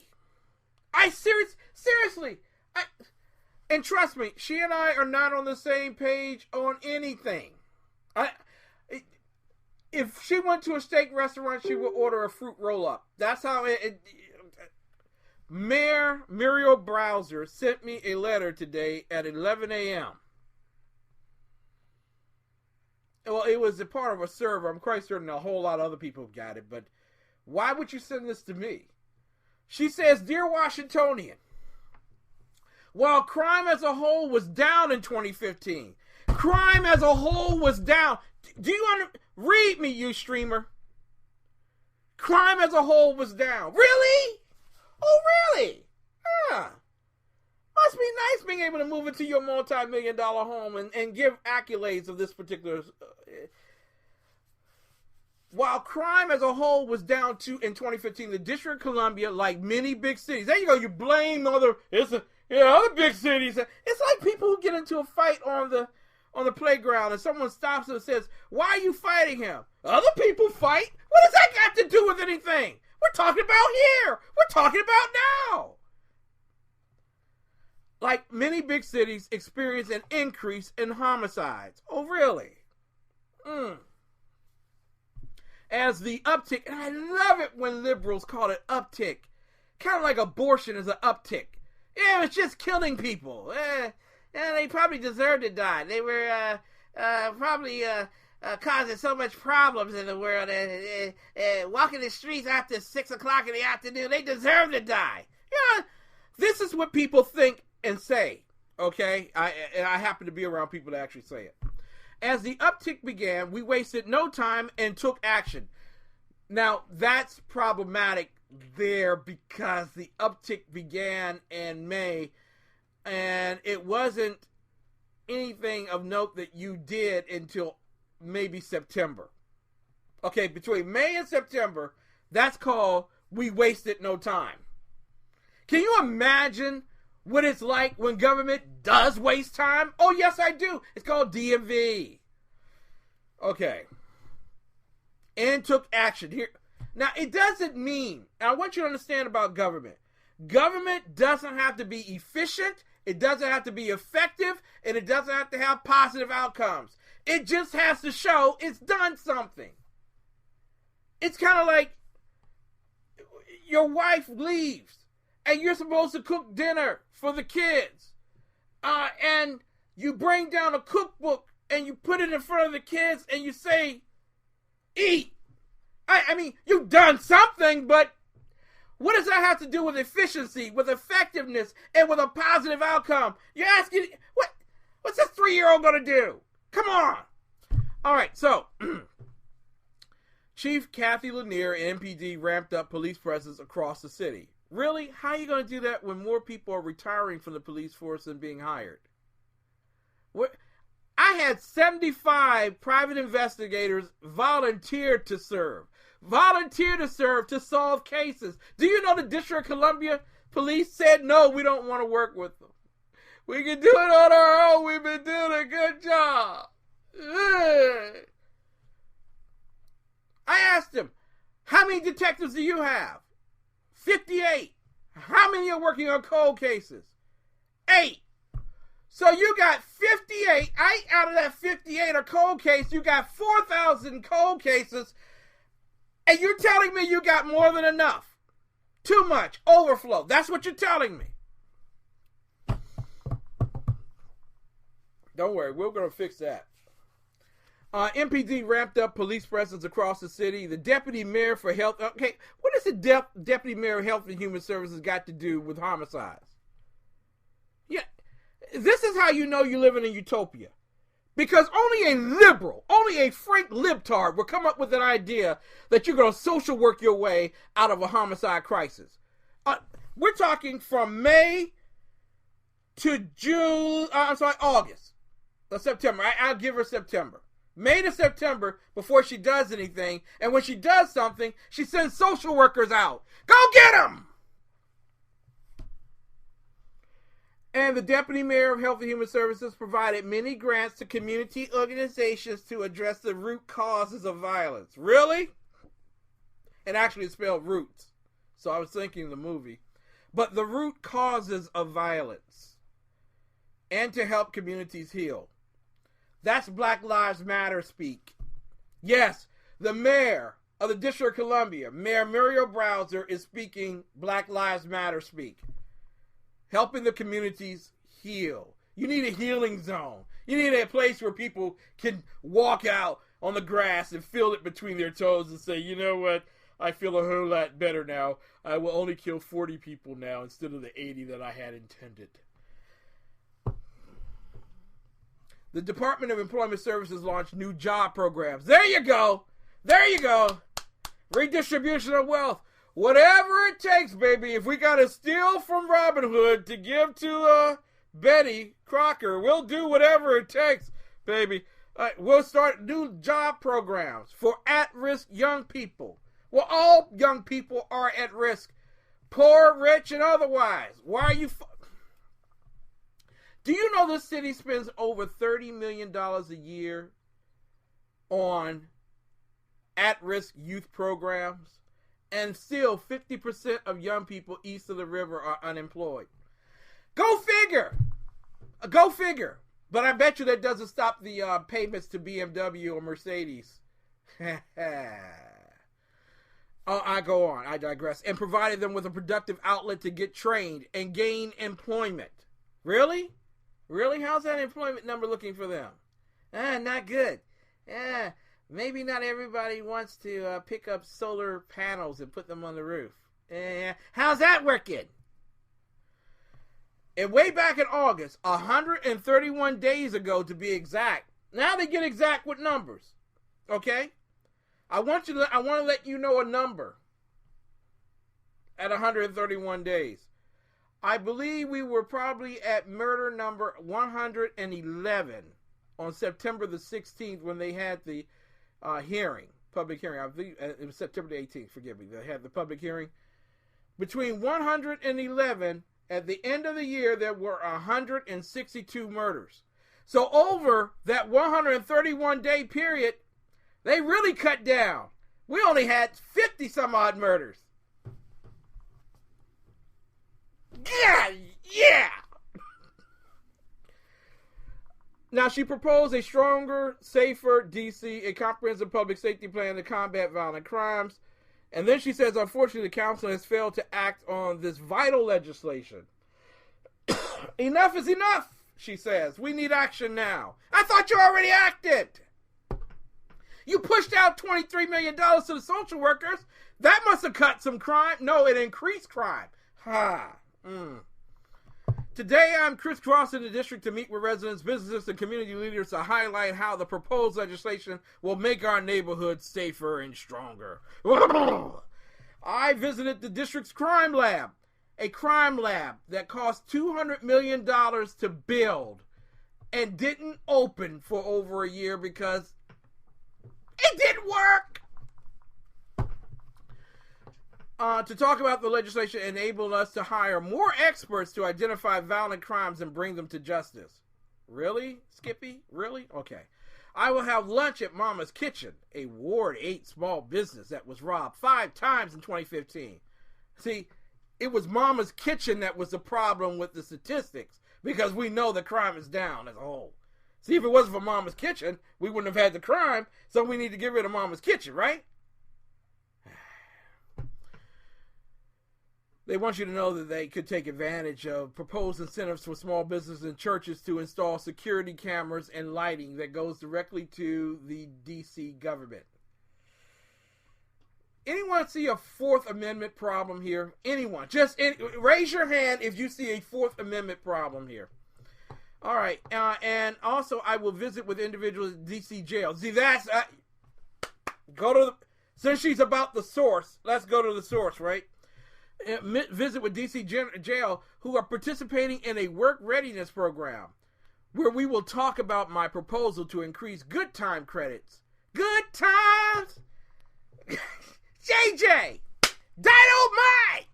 Seriously. And trust me, she and I are not on the same page on anything. If she went to a steak restaurant, she would order a fruit roll-up. That's how Mayor Muriel Bowser sent me a letter today at 11 a.m. Well, it was a part of a server. I'm quite certain a whole lot of other people got it, but why would you send this to me? She says, Dear Washingtonian, while crime as a whole was down in 2015, crime as a whole was down. Do you read me, you streamer? Crime as a whole was down. Really? Oh, really? Huh. Must be nice being able to move into your multi-million-dollar home and give accolades of this particular. While crime as a whole was down in 2015, the District of Columbia, like many big cities, there you go. You blame other big cities. It's like people who get into a fight on the playground and someone stops them and says, "Why are you fighting him?" Other people fight. What does that got to do with anything? We're talking about here. We're talking about now. Like many big cities, experience an increase in homicides. Oh, really? As the uptick, and I love it when liberals call it uptick. Kind of like abortion is an uptick. Yeah, it's just killing people. They probably deserved to die. They were probably causing so much problems in the world. Walking the streets after 6 o'clock in the afternoon, they deserve to die. You know, this is what people think and say. Okay, I happen to be around people that actually say it. As the uptick began, we wasted no time and took action. Now, that's problematic there because the uptick began in May, and it wasn't anything of note that you did until maybe September. Okay, between May and September, that's called we wasted no time. Can you imagine what it's like when government does waste time? Oh, yes, I do. It's called DMV. Okay. And took action here. Now, it doesn't mean, and I want you to understand about government. Government doesn't have to be efficient. It doesn't have to be effective. And it doesn't have to have positive outcomes. It just has to show it's done something. It's kind of like your wife leaves. And you're supposed to cook dinner for the kids. And you bring down a cookbook and you put it in front of the kids and you say, eat. I mean, you've done something, but what does that have to do with efficiency, with effectiveness, and with a positive outcome? You're asking, what's this 3-year-old going to do? Come on. All right, so Chief Kathy Lanier and MPD ramped up police presence across the city. Really? How are you going to do that when more people are retiring from the police force than being hired? I had 75 private investigators volunteer to serve to solve cases. Do you know the District of Columbia Police said, no, we don't want to work with them. We can do it on our own. We've been doing a good job. I asked him, how many detectives do you have? 58. How many are working on cold cases? 8. So you got 58. Out of that 58 are cold cases. You got 4,000 cold cases. And you're telling me you got more than enough. Too much. Overflow. That's what you're telling me. Don't worry. We're going to fix that. MPD ramped up police presence across the city. The deputy mayor for health. Okay, what does the deputy mayor of Health and Human Services got to do with homicides? Yeah, this is how you know you live in a utopia. Because only a liberal, only a frank libtard will come up with an idea that you're going to social work your way out of a homicide crisis. We're talking from May to August. Or September. I'll give her September. May to September before she does anything. And when she does something, she sends social workers out. Go get them! And the deputy mayor of Health and Human Services provided many grants to community organizations to address the root causes of violence. Really? And actually it's spelled roots. So I was thinking the movie. But the root causes of violence. And to help communities heal. That's Black Lives Matter speak. Yes, the mayor of the District of Columbia, Mayor Muriel Bowser, is speaking Black Lives Matter speak. Helping the communities heal. You need a healing zone. You need a place where people can walk out on the grass and feel it between their toes and say, you know what, I feel a whole lot better now. I will only kill 40 people now instead of the 80 that I had intended. The Department of Employment Services launched new job programs. There you go. There you go. Redistribution of wealth. Whatever it takes, baby. If we got to steal from Robin Hood to give to Betty Crocker, we'll do whatever it takes, baby. We'll start new job programs for at-risk young people. Well, all young people are at risk. Poor, rich, and otherwise. Why are you... Do you know this city spends over $30 million a year on at-risk youth programs? And still 50% of young people east of the river are unemployed. Go figure. Go figure. But I bet you that doesn't stop the payments to BMW or Mercedes. I go on. I digress. And provided them with a productive outlet to get trained and gain employment. Really? Really? How's that employment number looking for them? Not good. Maybe not everybody wants to pick up solar panels and put them on the roof. How's that working? And way back in August, 131 days ago to be exact. Now they get exact with numbers. Okay? I want to let you know a number at 131 days. I believe we were probably at murder number 111 on September the 16th when they had the public hearing. I believe it was September the 18th, forgive me. They had the public hearing. Between 111, at the end of the year, there were 162 murders. So over that 131-day period, they really cut down. We only had 50 some odd murders. Yeah. Now, she proposed a stronger, safer DC, a comprehensive public safety plan to combat violent crimes. And then she says, unfortunately, the council has failed to act on this vital legislation. Enough is enough, she says. We need action now. I thought you already acted. You pushed out $23 million to the social workers. That must have cut some crime. No, it increased crime. Today, I'm crisscrossing the district to meet with residents, businesses, and community leaders to highlight how the proposed legislation will make our neighborhoods safer and stronger. I visited the district's crime lab, a crime lab that cost $200 million to build and didn't open for over a year because it didn't work. To talk about the legislation enabled us to hire more experts to identify violent crimes and bring them to justice. Really, Skippy? Really? Okay. I will have lunch at Mama's Kitchen, a Ward 8 small business that was robbed 5 times in 2015. See, it was Mama's Kitchen that was the problem with the statistics because we know the crime is down as a whole. See, if it wasn't for Mama's Kitchen, we wouldn't have had the crime, so we need to get rid of Mama's Kitchen, right? They want you to know that they could take advantage of proposed incentives for small businesses and churches to install security cameras and lighting that goes directly to the DC government. Anyone see a Fourth Amendment problem here? Anyone? Raise your hand if you see a Fourth Amendment problem here. All right. And also, I will visit with individuals at DC jail. See, that's... since she's about the source, let's go to the source, right? Visit with DC jail who are participating in a work readiness program where we will talk about my proposal to increase good time credits. Good times? JJ! Dynamite!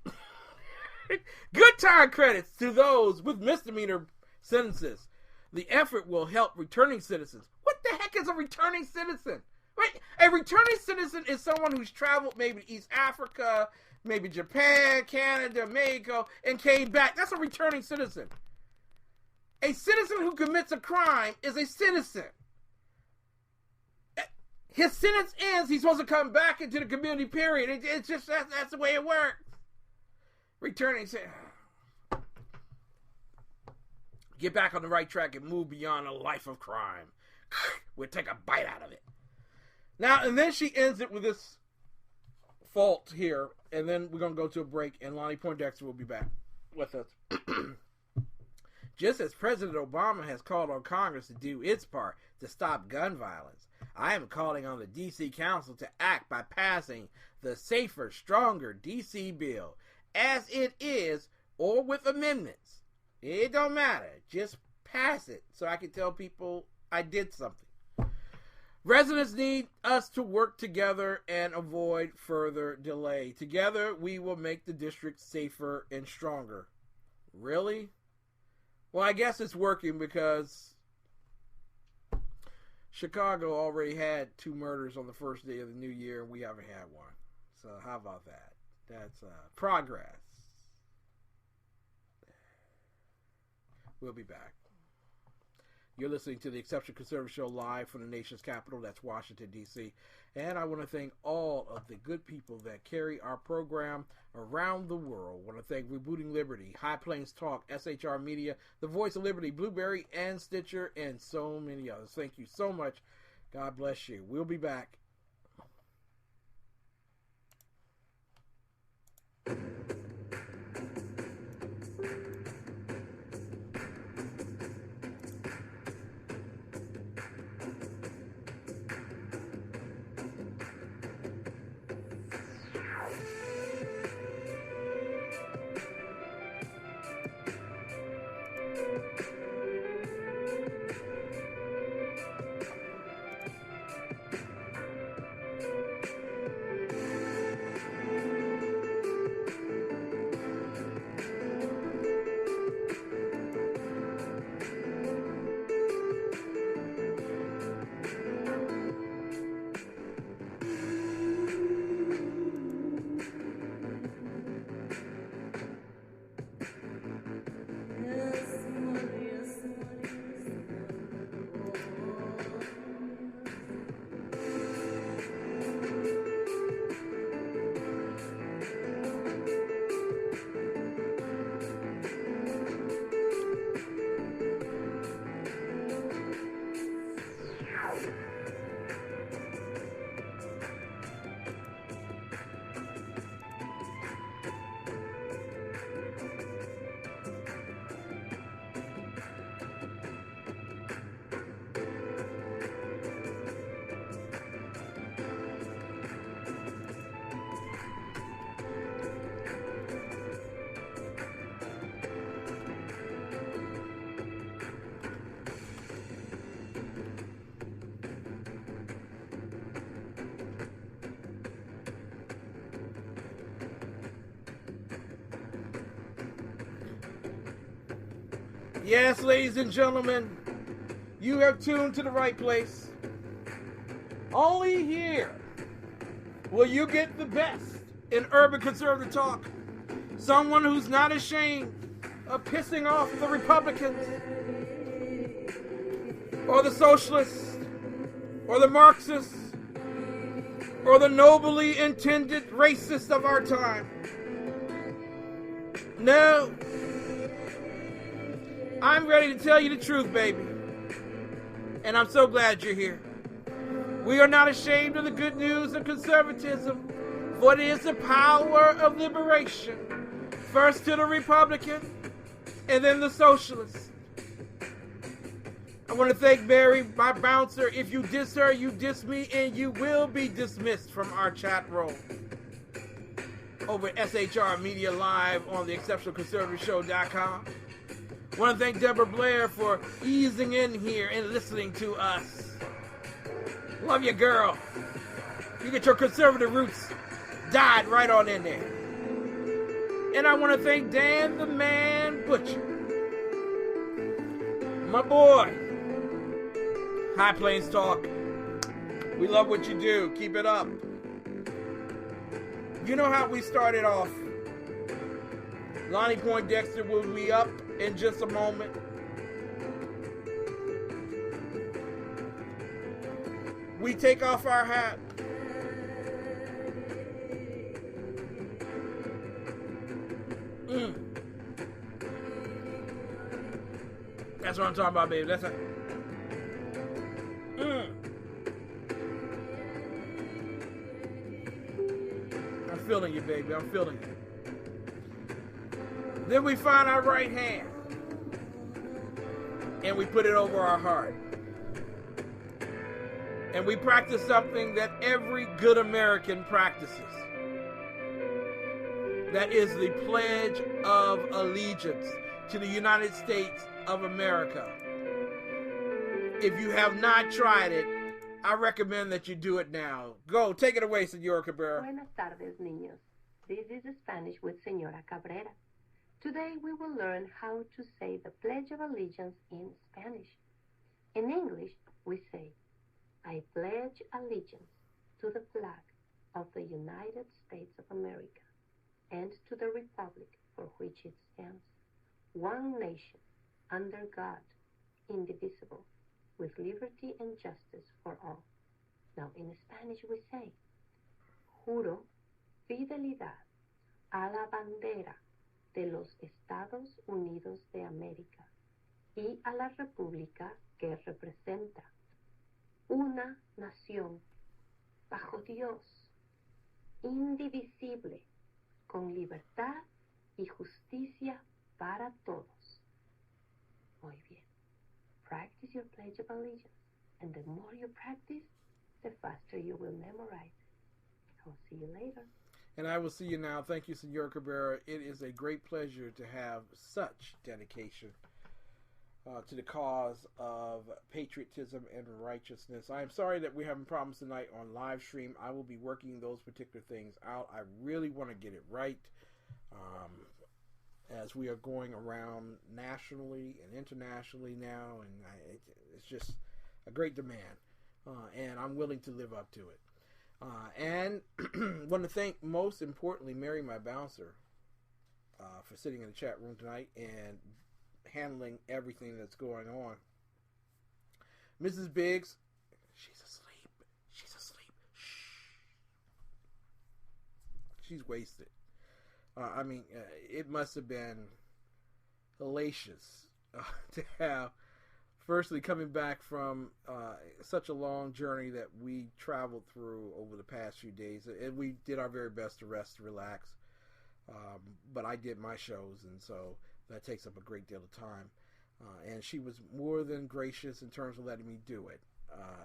Good Time credits to those with misdemeanor sentences. The effort will help returning citizens. What the heck is a returning citizen? Right? A returning citizen is someone who's traveled maybe to East Africa, maybe Japan, Canada, Mexico, and came back. That's a returning citizen. A citizen who commits a crime is a citizen. His sentence ends, he's supposed to come back into the community, period. It's just, that's the way it works. Returning citizen. Get back on the right track and move beyond a life of crime. We'll take a bite out of it. Now, and then she ends it with this fault here, and then we're going to go to a break, and Lonnie Poindexter will be back with us. Just as President Obama has called on Congress to do its part to stop gun violence, I am calling on the D.C. Council to act by passing the Safer, Stronger D.C. bill as it is or with amendments. It don't matter. Just pass it so I can tell people I did something. Residents need us to work together and avoid further delay. Together, we will make the district safer and stronger. Really? Well, I guess it's working because Chicago already had 2 murders on the first day of the new year, and we haven't had one. So how about that? That's progress. We'll be back. You're listening to the Exceptional Conservative Show live from the nation's capital. That's Washington, D.C. And I want to thank all of the good people that carry our program around the world. I want to thank Rebooting Liberty, High Plains Talk, SHR Media, The Voice of Liberty, Blueberry, and Stitcher, and so many others. Thank you so much. God bless you. We'll be back. Yes, ladies and gentlemen, you have tuned to the right place. Only here will you get the best in urban conservative talk. Someone who's not ashamed of pissing off the Republicans or the socialists or the Marxists or the nobly intended racists of our time. No. I'm ready to tell you the truth, baby. And I'm so glad you're here. We are not ashamed of the good news of conservatism, for it is the power of liberation. First to the Republican, and then the socialist. I want to thank Mary, my bouncer. If you diss her, you diss me, and you will be dismissed from our chat room. Over at SHR Media Live on the ExceptionalConservativeShow.com. I want to thank Deborah Blair for easing in here and listening to us. Love you, girl. You get your conservative roots dyed right on in there. And I want to thank Dan the Man Butcher. My boy. High Plains Talk. We love what you do. Keep it up. You know how we started off. Lonnie Poindexter will be up in just a moment. We take off our hat. That's what I'm talking about, baby. That's it. I'm feeling you, baby. I'm feeling you. Then we find our right hand and we put it over our heart. And we practice something that every good American practices. That is the Pledge of Allegiance to the United States of America. If you have not tried it, I recommend that you do it now. Go, take it away, Señora Cabrera. Buenas tardes, niños. This is Spanish with Señora Cabrera. Today we will learn how to say the Pledge of Allegiance in Spanish. In English, we say, I pledge allegiance to the flag of the United States of America and to the republic for which it stands, one nation, under God, indivisible, with liberty and justice for all. Now, in Spanish we say, juro fidelidad a la bandera de los Estados Unidos de América y a la república que representa una nación bajo Dios, indivisible, con libertad y justicia para todos. Muy bien. Practice your Pledge of Allegiance, and the more you practice, the faster you will memorize it. I'll see you later. And I will see you now. Thank you, Señor Cabrera. It is a great pleasure to have such dedication to the cause of patriotism and righteousness. I am sorry that we're having problems tonight on live stream. I will be working those particular things out. I really want to get it right. As we are going around nationally and internationally now, and it's just a great demand, and I'm willing to live up to it. And want to thank, most importantly, Mary, my bouncer, for sitting in the chat room tonight and handling everything that's going on. Mrs. Biggs, she's asleep. She's asleep. Shh. She's wasted. It must have been hellacious to have, firstly, coming back from such a long journey that we traveled through over the past few days. And we did our very best to rest, to relax. But I did my shows, and so that takes up a great deal of time. And she was more than gracious in terms of letting me do it.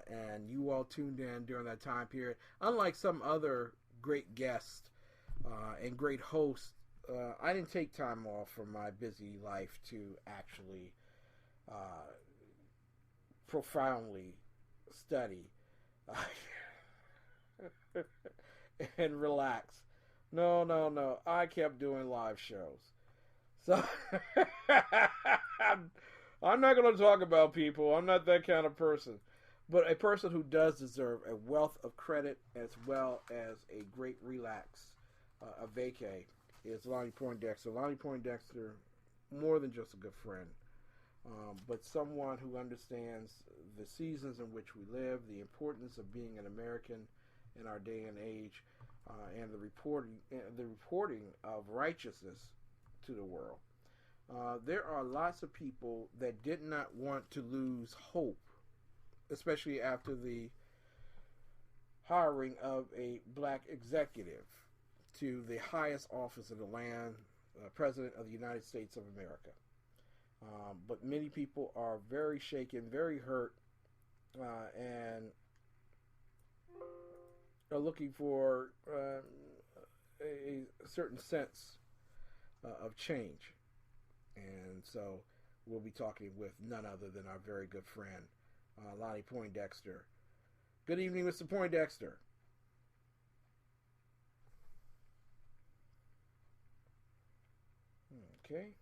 And you all tuned in during that time period. Unlike some other great guests and great hosts, I didn't take time off from my busy life to actually profoundly study and relax. No. I kept doing live shows. So I'm not going to talk about people. I'm not that kind of person. But a person who does deserve a wealth of credit as well as a great relax, a vacay, is Lonnie Poindexter. Lonnie Poindexter, more than just a good friend, but someone who understands the seasons in which we live, the importance of being an American in our day and age, and the reporting of righteousness to the world. There are lots of people that did not want to lose hope, especially after the hiring of a black executive to the highest office in the land, President of the United States of America. But many people are very shaken, very hurt, and are looking for a certain sense of change. And so we'll be talking with none other than our very good friend, Lonnie Poindexter. Good evening, Mr. Poindexter. Okay.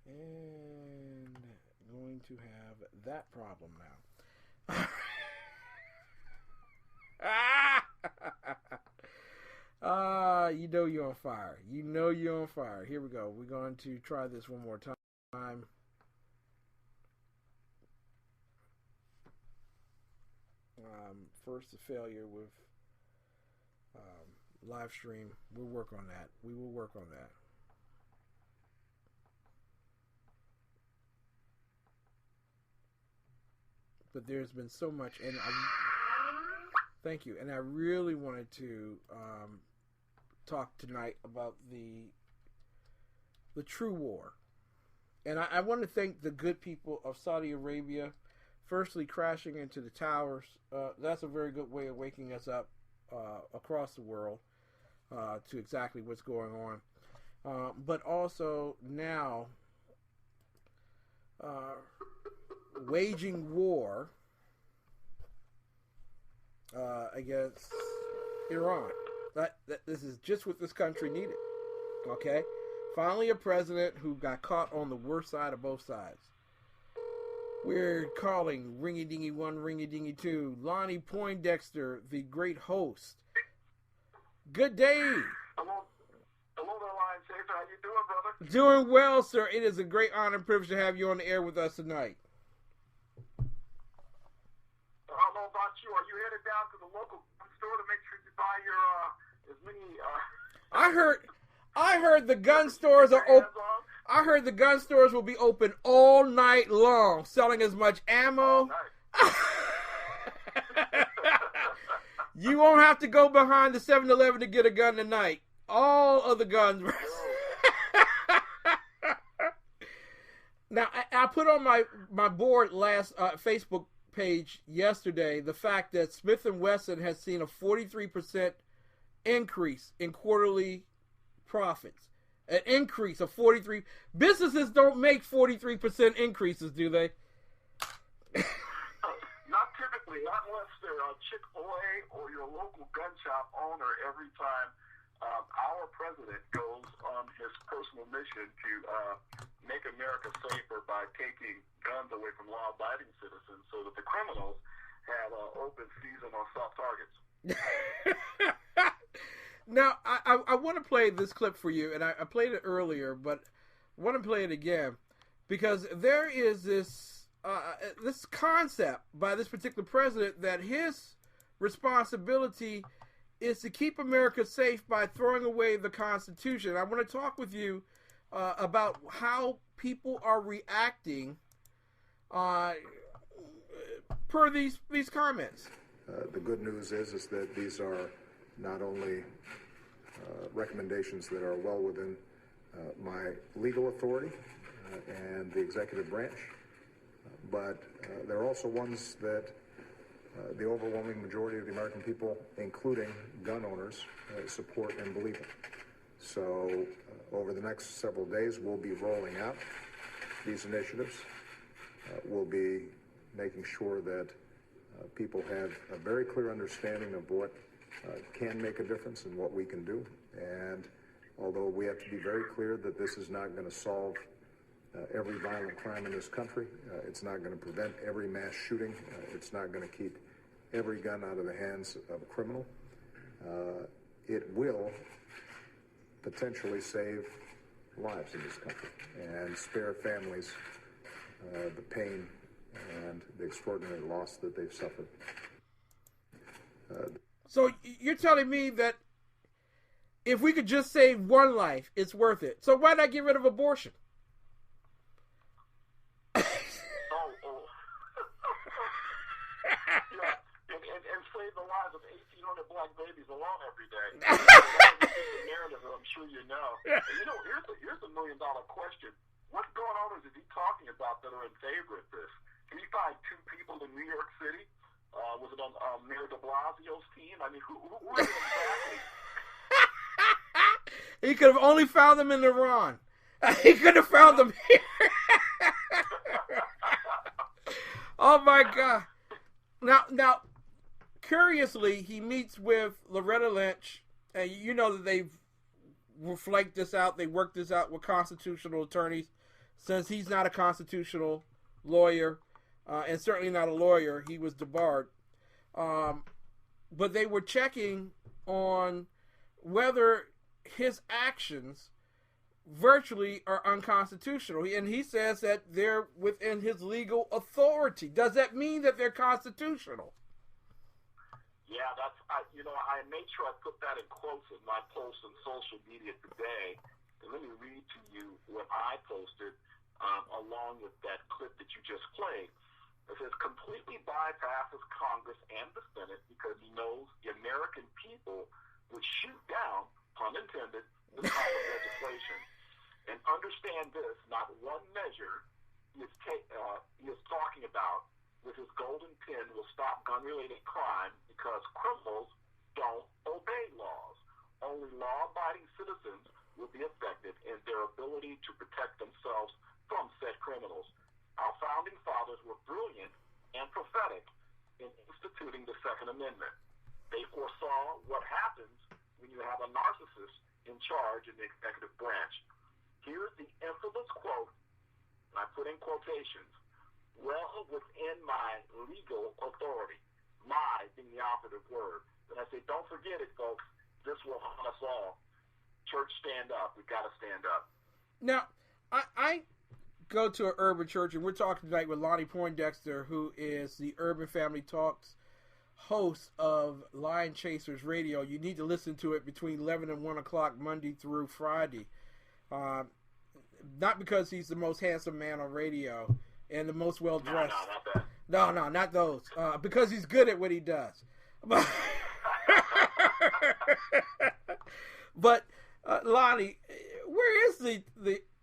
And going to have that problem now. You know you're on fire. You know you're on fire. Here we go. We're going to try this one more time. First, a failure with live stream. We'll work on that. We will work on that. But there's been so much, and thank you. And I really wanted to talk tonight about the true war. And I want to thank the good people of Saudi Arabia, firstly crashing into the towers. That's a very good way of waking us up across the world to exactly what's going on. But also now waging war against Iran. This is just what this country needed. Okay? Finally a president who got caught on the worst side of both sides. We're calling Ringy-Dingy 1, Ringy-Dingy 2, Lonnie Poindexter, the great host. Good day. Hello there, Lion Chaser. How you doing, brother? Doing well, sir. It is a great honor and privilege to have you on the air with us tonight. I don't know about you. Are you headed down to the local store to make sure you buy your as many? I heard the gun stores are open. I heard the gun stores will be open all night long, selling as much ammo. You won't have to go behind the 7-Eleven to get a gun tonight. All of the guns. Now, I put on my board last Facebook page yesterday the fact that Smith & Wesson has seen a 43% increase in quarterly profits. An increase of 43. Businesses don't make 43% increases, do they? Not typically, not unless they're a Chick-fil-A or your local gun shop owner. Every time our president goes on his personal mission to make America safer by taking guns away from law-abiding citizens so that the criminals have open season on soft targets. Now, I want to play this clip for you, and I played it earlier, but I want to play it again because there is this concept by this particular president that his responsibility is to keep America safe by throwing away the Constitution. I want to talk with you about how people are reacting per these comments. The good news is that these are not only recommendations that are well within my legal authority and the executive branch, but they're also ones that the overwhelming majority of the American people, including gun owners, support and believe in. So over the next several days, we'll be rolling out these initiatives. We'll be making sure that people have a very clear understanding of what can make a difference and what we can do. And although we have to be very clear that this is not going to solve every violent crime in this country, it's not going to prevent every mass shooting, it's not going to keep every gun out of the hands of a criminal, it will potentially save lives in this country and spare families the pain and the extraordinary loss that they've suffered. So you're telling me that if we could just save one life, it's worth it. So why not get rid of abortion? And save the lives of 1,800 black babies alone every day. The narrative, I'm sure you know. And here's a $1 million question. What gun owners is he talking about that are in favor of this? Can you find two people in New York City? Was it on Mayor de Blasio's team? I mean, who is it exactly? He could have only found them in Iran. He could have found them here. Oh my God! Now, curiously, he meets with Loretta Lynch, and you know that they've flaked this out. They worked this out with constitutional attorneys. Since he's not a constitutional lawyer, and certainly not a lawyer, he was debarred. But they were checking on whether his actions virtually are unconstitutional. And he says that they're within his legal authority. Does that mean that they're constitutional? Yeah, I made sure I put that in quotes in my post on social media today. And let me read to you what I posted along with that clip that you just played. It says, completely bypasses Congress and the Senate because he knows the American people would shoot down, pun intended, the type of legislation. And understand this, not one measure he is talking about with his golden pen will stop gun-related crime because criminals don't obey laws. Only law-abiding citizens will be affected in their ability to protect themselves from said criminals. Our founding fathers were brilliant and prophetic in instituting the Second Amendment. They foresaw what happens when you have a narcissist in charge in the executive branch. Here's the infamous quote, and I put in quotations, well within my legal authority, my being the operative word. And I say, don't forget it, folks. This will haunt us all. Church, stand up. We've got to stand up. Now, I go to an urban church, and we're talking tonight with Lonnie Poindexter, who is the Urban Family Talks host of Lion Chasers Radio. You need to listen to it between 11 and 1 o'clock Monday through Friday. Not because he's the most handsome man on radio and the most well-dressed. No, not those. Because he's good at what he does. But Lonnie, where is the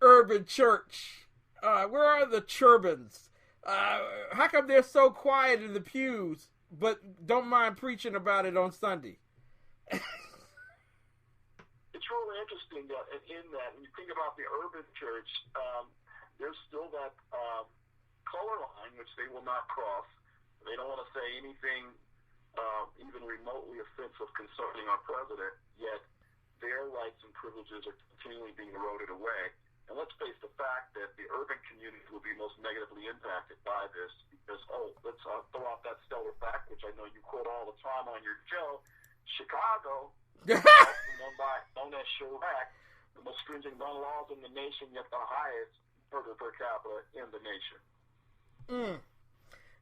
urban church? Where are the Churbans? How come they're so quiet in the pews, but don't mind preaching about it on Sunday? It's really interesting that in that, when you think about the urban church, there's still that color line which they will not cross. They don't want to say anything even remotely offensive concerning our president, yet their rights and privileges are continually being eroded away. And let's face the fact that the urban community will be most negatively impacted by this because, let's throw out that stellar fact, which I know you quote all the time on your show, Chicago, known as Chirac, the most stringent gun laws in the nation, yet the highest murder per capita in the nation.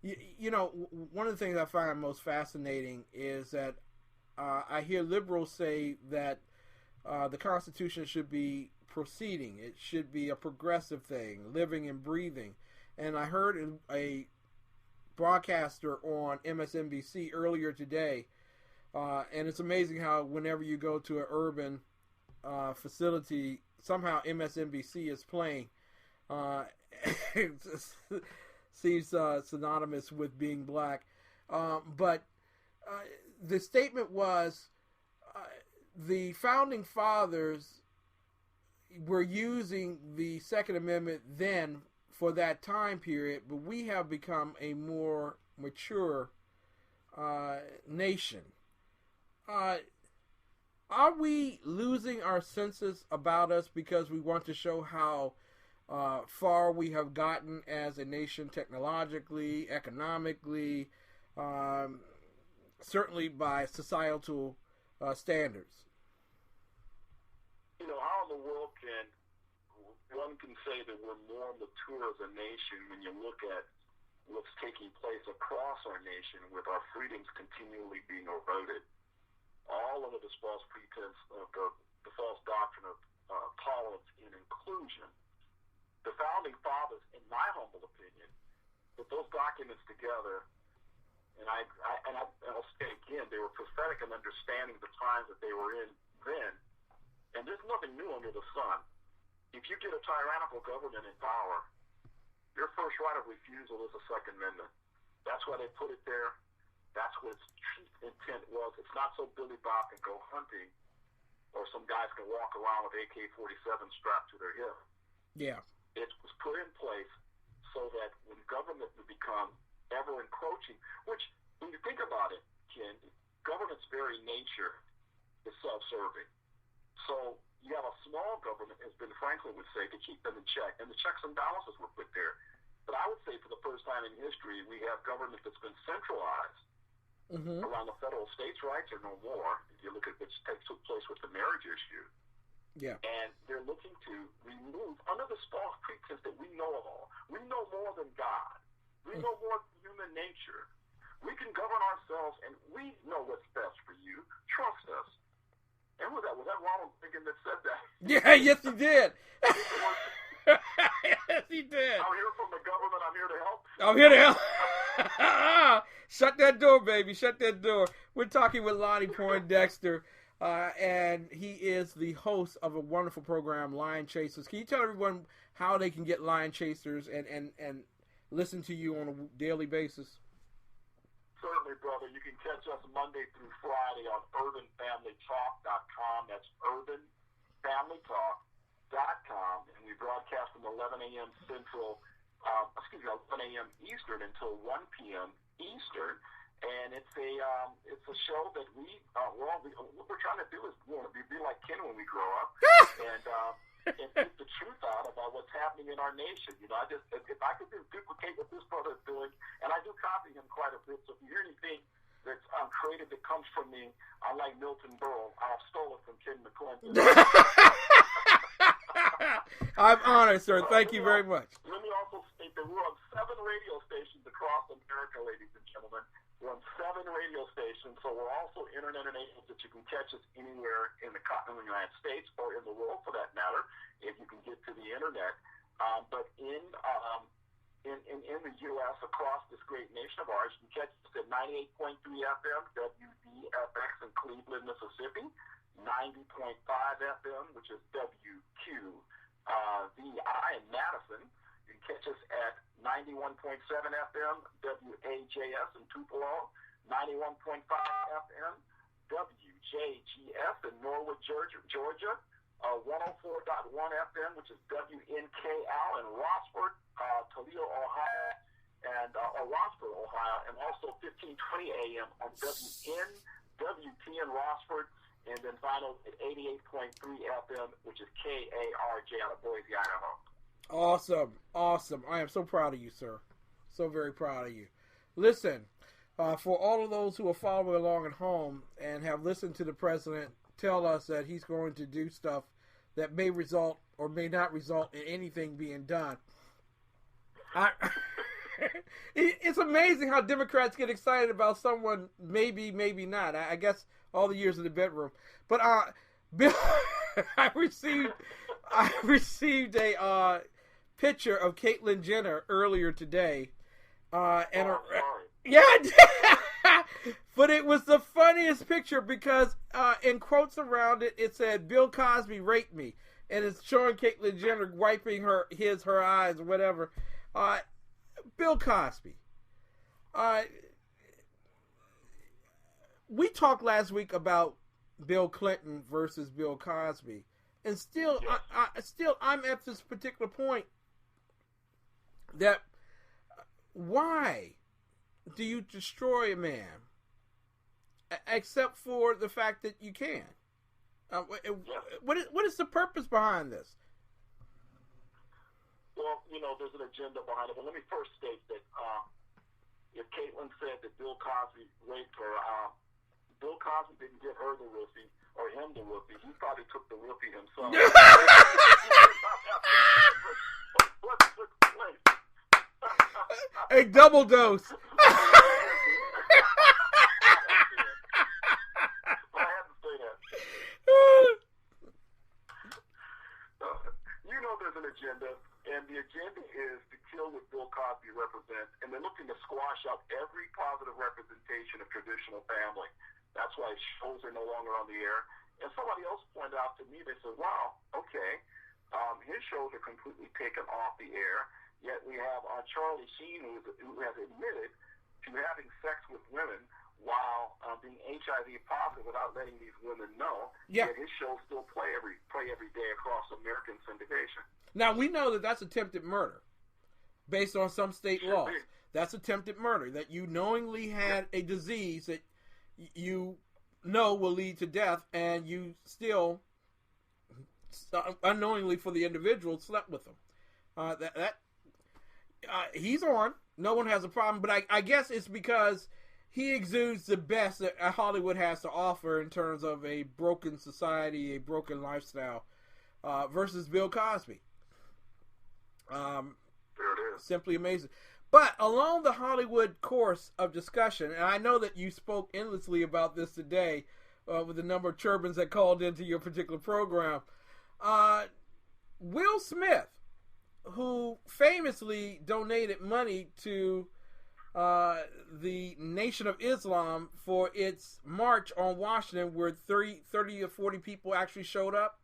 You know, one of the things I find most fascinating is that I hear liberals say that the Constitution should be proceeding. It should be a progressive thing, living and breathing. And I heard a broadcaster on MSNBC earlier today, and it's amazing how whenever you go to an urban facility, somehow MSNBC is playing. Seems synonymous with being black. But the statement was the Founding Fathers were using the Second Amendment then for that time period, but we have become a more mature nation. Are we losing our senses about us because we want to show how far we have gotten as a nation technologically, economically, certainly by societal standards? You know, how in the world one can say that we're more mature as a nation when you look at what's taking place across our nation with our freedoms continually being eroded, all under this false pretense of the false doctrine of tolerance and inclusion. The Founding Fathers, in my humble opinion, put those documents together, and I'll say again, they were prophetic in understanding the times that they were in then, and there's nothing new under the sun. If you get a tyrannical government in power, your first right of refusal is the Second Amendment. That's why they put it there. That's what its chief intent was. It's not so Billy Bob can go hunting or some guys can walk around with AK-47 strapped to their hip. Yeah. It was put in place so that when government would become ever encroaching, which, when you think about it, Ken, government's very nature is self-serving. So you have a small government, as Ben Franklin would say, to keep them in check, and the checks and balances were put there. But I would say for the first time in history, we have government that's been centralized around the federal states' rights are no more. If you look at what took place with the marriage issue. Yeah. And they're looking to remove, under this false pretense that we know it all. We know more than God. We know more than human nature. We can govern ourselves, and we know what's best for you. Trust us. And was that Ronald Reagan that said that? Yeah, yes, he did. Yes, he did. I'm here from the government. I'm here to help. I'm here to help. Shut that door, baby. Shut that door. We're talking with Lonnie Poindexter, and he is the host of a wonderful program, Lion Chasers. Can you tell everyone how they can get Lion Chasers and listen to you on a daily basis? Certainly, brother. You can catch us Monday through Friday on urbanfamilytalk.com. That's urbanfamilytalk.com. And we broadcast from 11 a.m. 11 a.m. Eastern until 1 p.m. Eastern. And it's a show that what we're trying to do is we want to be like Ken when we grow up. And get the truth out about what's happening in our nation. You know, if I could duplicate what this brother is doing, and I do copy him quite a bit, so if you hear anything that's creative that comes from me, unlike Milton Berle, I've stolen from Ken McClinton. I'm honored, sir. Thank you very much. Let me also state that we're on 7 radio stations across America, ladies and gentlemen. We're on 7 radio stations, so we're also internet-enabled that you can catch us anywhere in the continental United States or in the world, for that matter, if you can get to the internet. But in the U.S., across this great nation of ours, you can catch us at 98.3 FM, WDFX in Cleveland, Mississippi, 90.5 FM, which is WQVI in Madison. You can catch us at 91.7 FM, WAJS in Tupelo, 91.5 FM, WJGS in Norwood, Georgia, 104.1 FM, which is WNKL in Rossford, Toledo, Ohio, and Rossford, Ohio, and also 1520 AM on WNWT in Rossford, and then finally at 88.3 FM, which is KARJ out of Boise, Idaho. Awesome. I am so proud of you, sir. So very proud of you. Listen, for all of those who are following along at home and have listened to the president tell us that he's going to do stuff that may result or may not result in anything being done, it's amazing how Democrats get excited about someone maybe not. I guess all the years in the bedroom. But Bill, I received a picture of Caitlyn Jenner earlier today, but it was the funniest picture because in quotes around it, it said Bill Cosby raped me, and it's showing Caitlyn Jenner wiping her eyes or whatever. Bill Cosby. We talked last week about Bill Clinton versus Bill Cosby, and still, I'm at this particular point that why do you destroy a man except for the fact that you can? What is the purpose behind this? Well, there's an agenda behind it, but let me first state that if Caitlyn said that Bill Cosby raped her, Bill Cosby didn't give her the roofie or him the roofie. He probably took the roofie himself. What took place? A double dose. I had to say that. There's an agenda, and the agenda is to kill what Bill Cosby represents, and they're looking to squash out every positive representation of traditional family. That's why shows are no longer on the air. And somebody else pointed out to me, they said, wow, okay, his shows are completely taken off the air, yet we have Charlie Sheen, who has admitted to having sex with women while being HIV positive without letting these women know. Yeah. Yet his shows still play every day across American syndication. Now, we know that that's attempted murder based on some state laws. That's attempted murder, that you knowingly had a disease that you know will lead to death, and you still unknowingly for the individual, slept with them. He's on. No one has a problem, but I guess it's because he exudes the best that Hollywood has to offer in terms of a broken society, a broken lifestyle, versus Bill Cosby. There it is. Simply amazing. But along the Hollywood course of discussion, and I know that you spoke endlessly about this today with the number of turbans that called into your particular program, Will Smith, who famously donated money to the Nation of Islam for its march on Washington, where 30 or 40 people actually showed up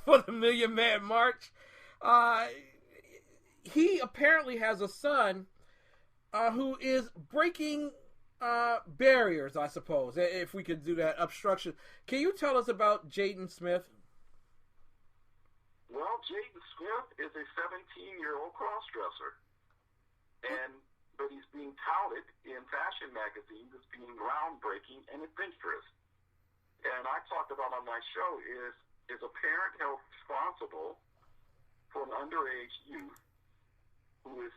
for the Million Man March. He apparently has a son who is breaking barriers, I suppose, if we could do that, obstruction. Can you tell us about Jaden Smith? Well, Jaden Smith is a 17-year-old cross-dresser, but he's being touted in fashion magazines as being groundbreaking and adventurous. And I talked about on my show is a parent held responsible for an underage youth who is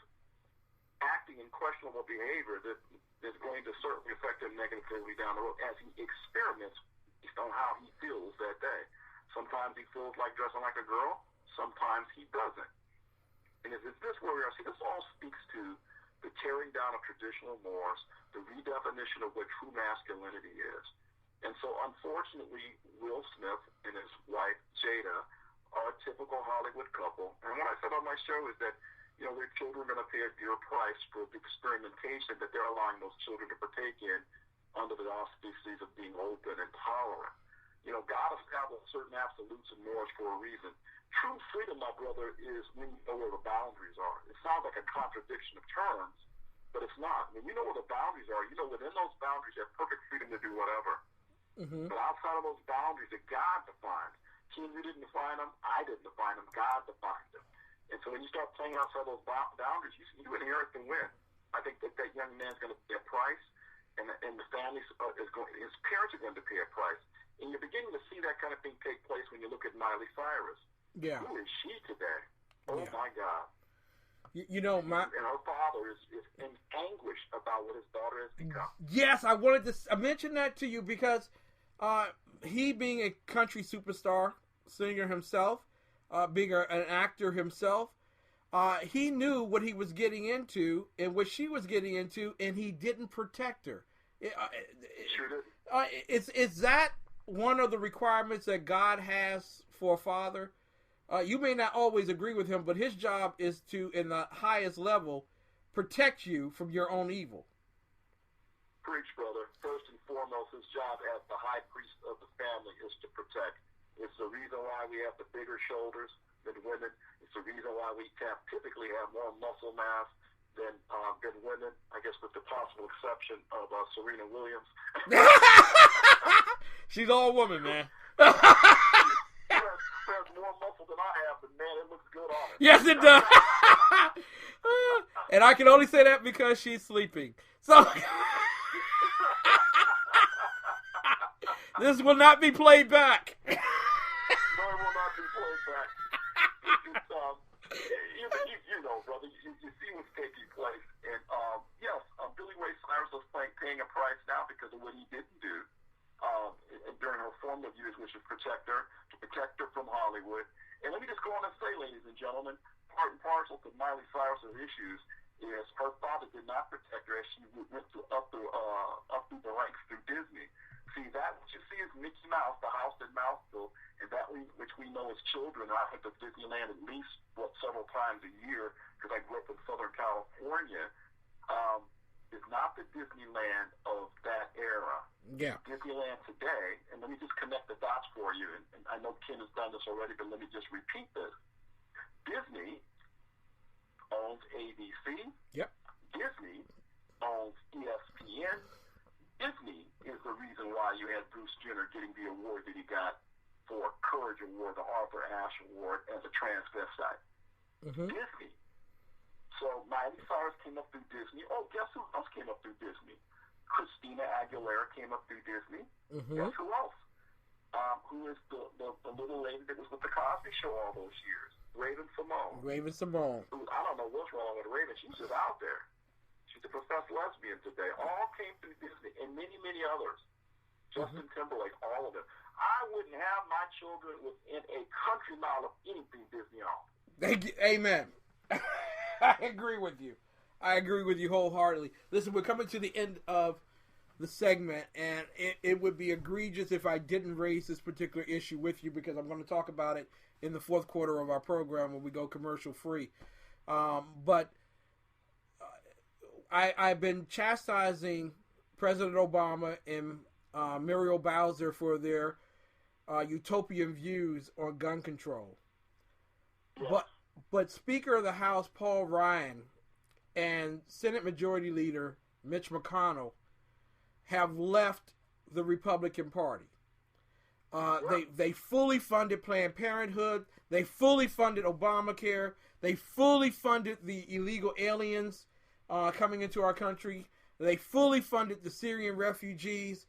acting in questionable behavior that is going to certainly affect him negatively down the road as he experiments based on how he feels that day. Sometimes he feels like dressing like a girl, sometimes he doesn't. And is this where we are? See, this all speaks to the tearing down of traditional norms, the redefinition of what true masculinity is. And so, unfortunately, Will Smith and his wife, Jada, are a typical Hollywood couple. And what I said on my show is that, you know, their children are going to pay a dear price for the experimentation that they're allowing those children to partake in under the auspices of being open and tolerant. You know, God established certain absolutes and norms for a reason. True freedom, my brother, is when you know where the boundaries are. It sounds like a contradiction of terms, but it's not. When you know where the boundaries are, you know within those boundaries you have perfect freedom to do whatever. Mm-hmm. But outside of those boundaries that God defined, King, you didn't define them, I didn't define them, God defined them. And so when you start playing outside those boundaries, you inherit the win. I think that young man's going to pay a price, and the family his parents are going to pay a price. And you're beginning to see that kind of thing take place when you look at Miley Cyrus. Yeah. Who is she today? Oh, yeah. My God. You know, and her father is in anguish about what his daughter has become. Yes, I wanted to mention that to you because he being a country superstar, singer himself, being an actor himself, he knew what he was getting into and what she was getting into, and he didn't protect her. Sure did. Is that one of the requirements that God has for a father? You may not always agree with him, but his job is to, in the highest level, protect you from your own evil. Preach, brother. First and foremost, his job as the high priest of the family is to protect. It's the reason why we have the bigger shoulders than women. It's the reason why we typically have more muscle mass than women, I guess with the possible exception of Serena Williams. She's all woman, man. She has more muscle than I have, but man, it looks good on her. Yes, it does. And I can only say that because she's sleeping. So this will not be played back. No, it will not be played back. You know, brother, you see what's taking place. And yes, Billy Ray Cyrus is paying a price now because of what he didn't do during her formative years, which is to protect her from Hollywood. And let me just go on and say, ladies and gentlemen, part and parcel to Miley Cyrus's issues is her father did not protect her as she went up through the ranks through Disney. See, that what you see is Mickey Mouse, the house that Mouse built, and that which we know as children. I went to Disneyland at least several times a year because I grew up in Southern California. Is not the Disneyland of that era. Yeah. Disneyland today, and let me just connect the dots for you, and I know Ken has done this already, but let me just repeat this. Disney owns ABC. Yep. Disney owns ESPN. Disney is the reason why you had Bruce Jenner getting the award that he got for Courage Award, the Arthur Ashe Award, as a transvestite. Mm-hmm. Disney. So Miley Cyrus came up through Disney. Oh, guess who else came up through Disney? Christina Aguilera came up through Disney. Mm-hmm. Guess who else? who is the little lady that was with the Cosby Show all those years, Raven Simone. Raven Simone. Who, I don't know what's wrong with Raven. She's just out there. She's a professed lesbian today. All came through Disney, and many, many others. Justin Timberlake, all of them. I wouldn't have my children within a country mile of anything Disney owned. Amen. I agree with you. I agree with you wholeheartedly. Listen, we're coming to the end of the segment, and it would be egregious if I didn't raise this particular issue with you, because I'm going to talk about it in the fourth quarter of our program when we go commercial free. But I've been chastising President Obama and Muriel Bowser for their utopian views on gun control. But Speaker of the House Paul Ryan and Senate Majority Leader Mitch McConnell have left the Republican Party. They fully funded Planned Parenthood. They fully funded Obamacare. They fully funded the illegal aliens coming into our country. They fully funded the Syrian refugees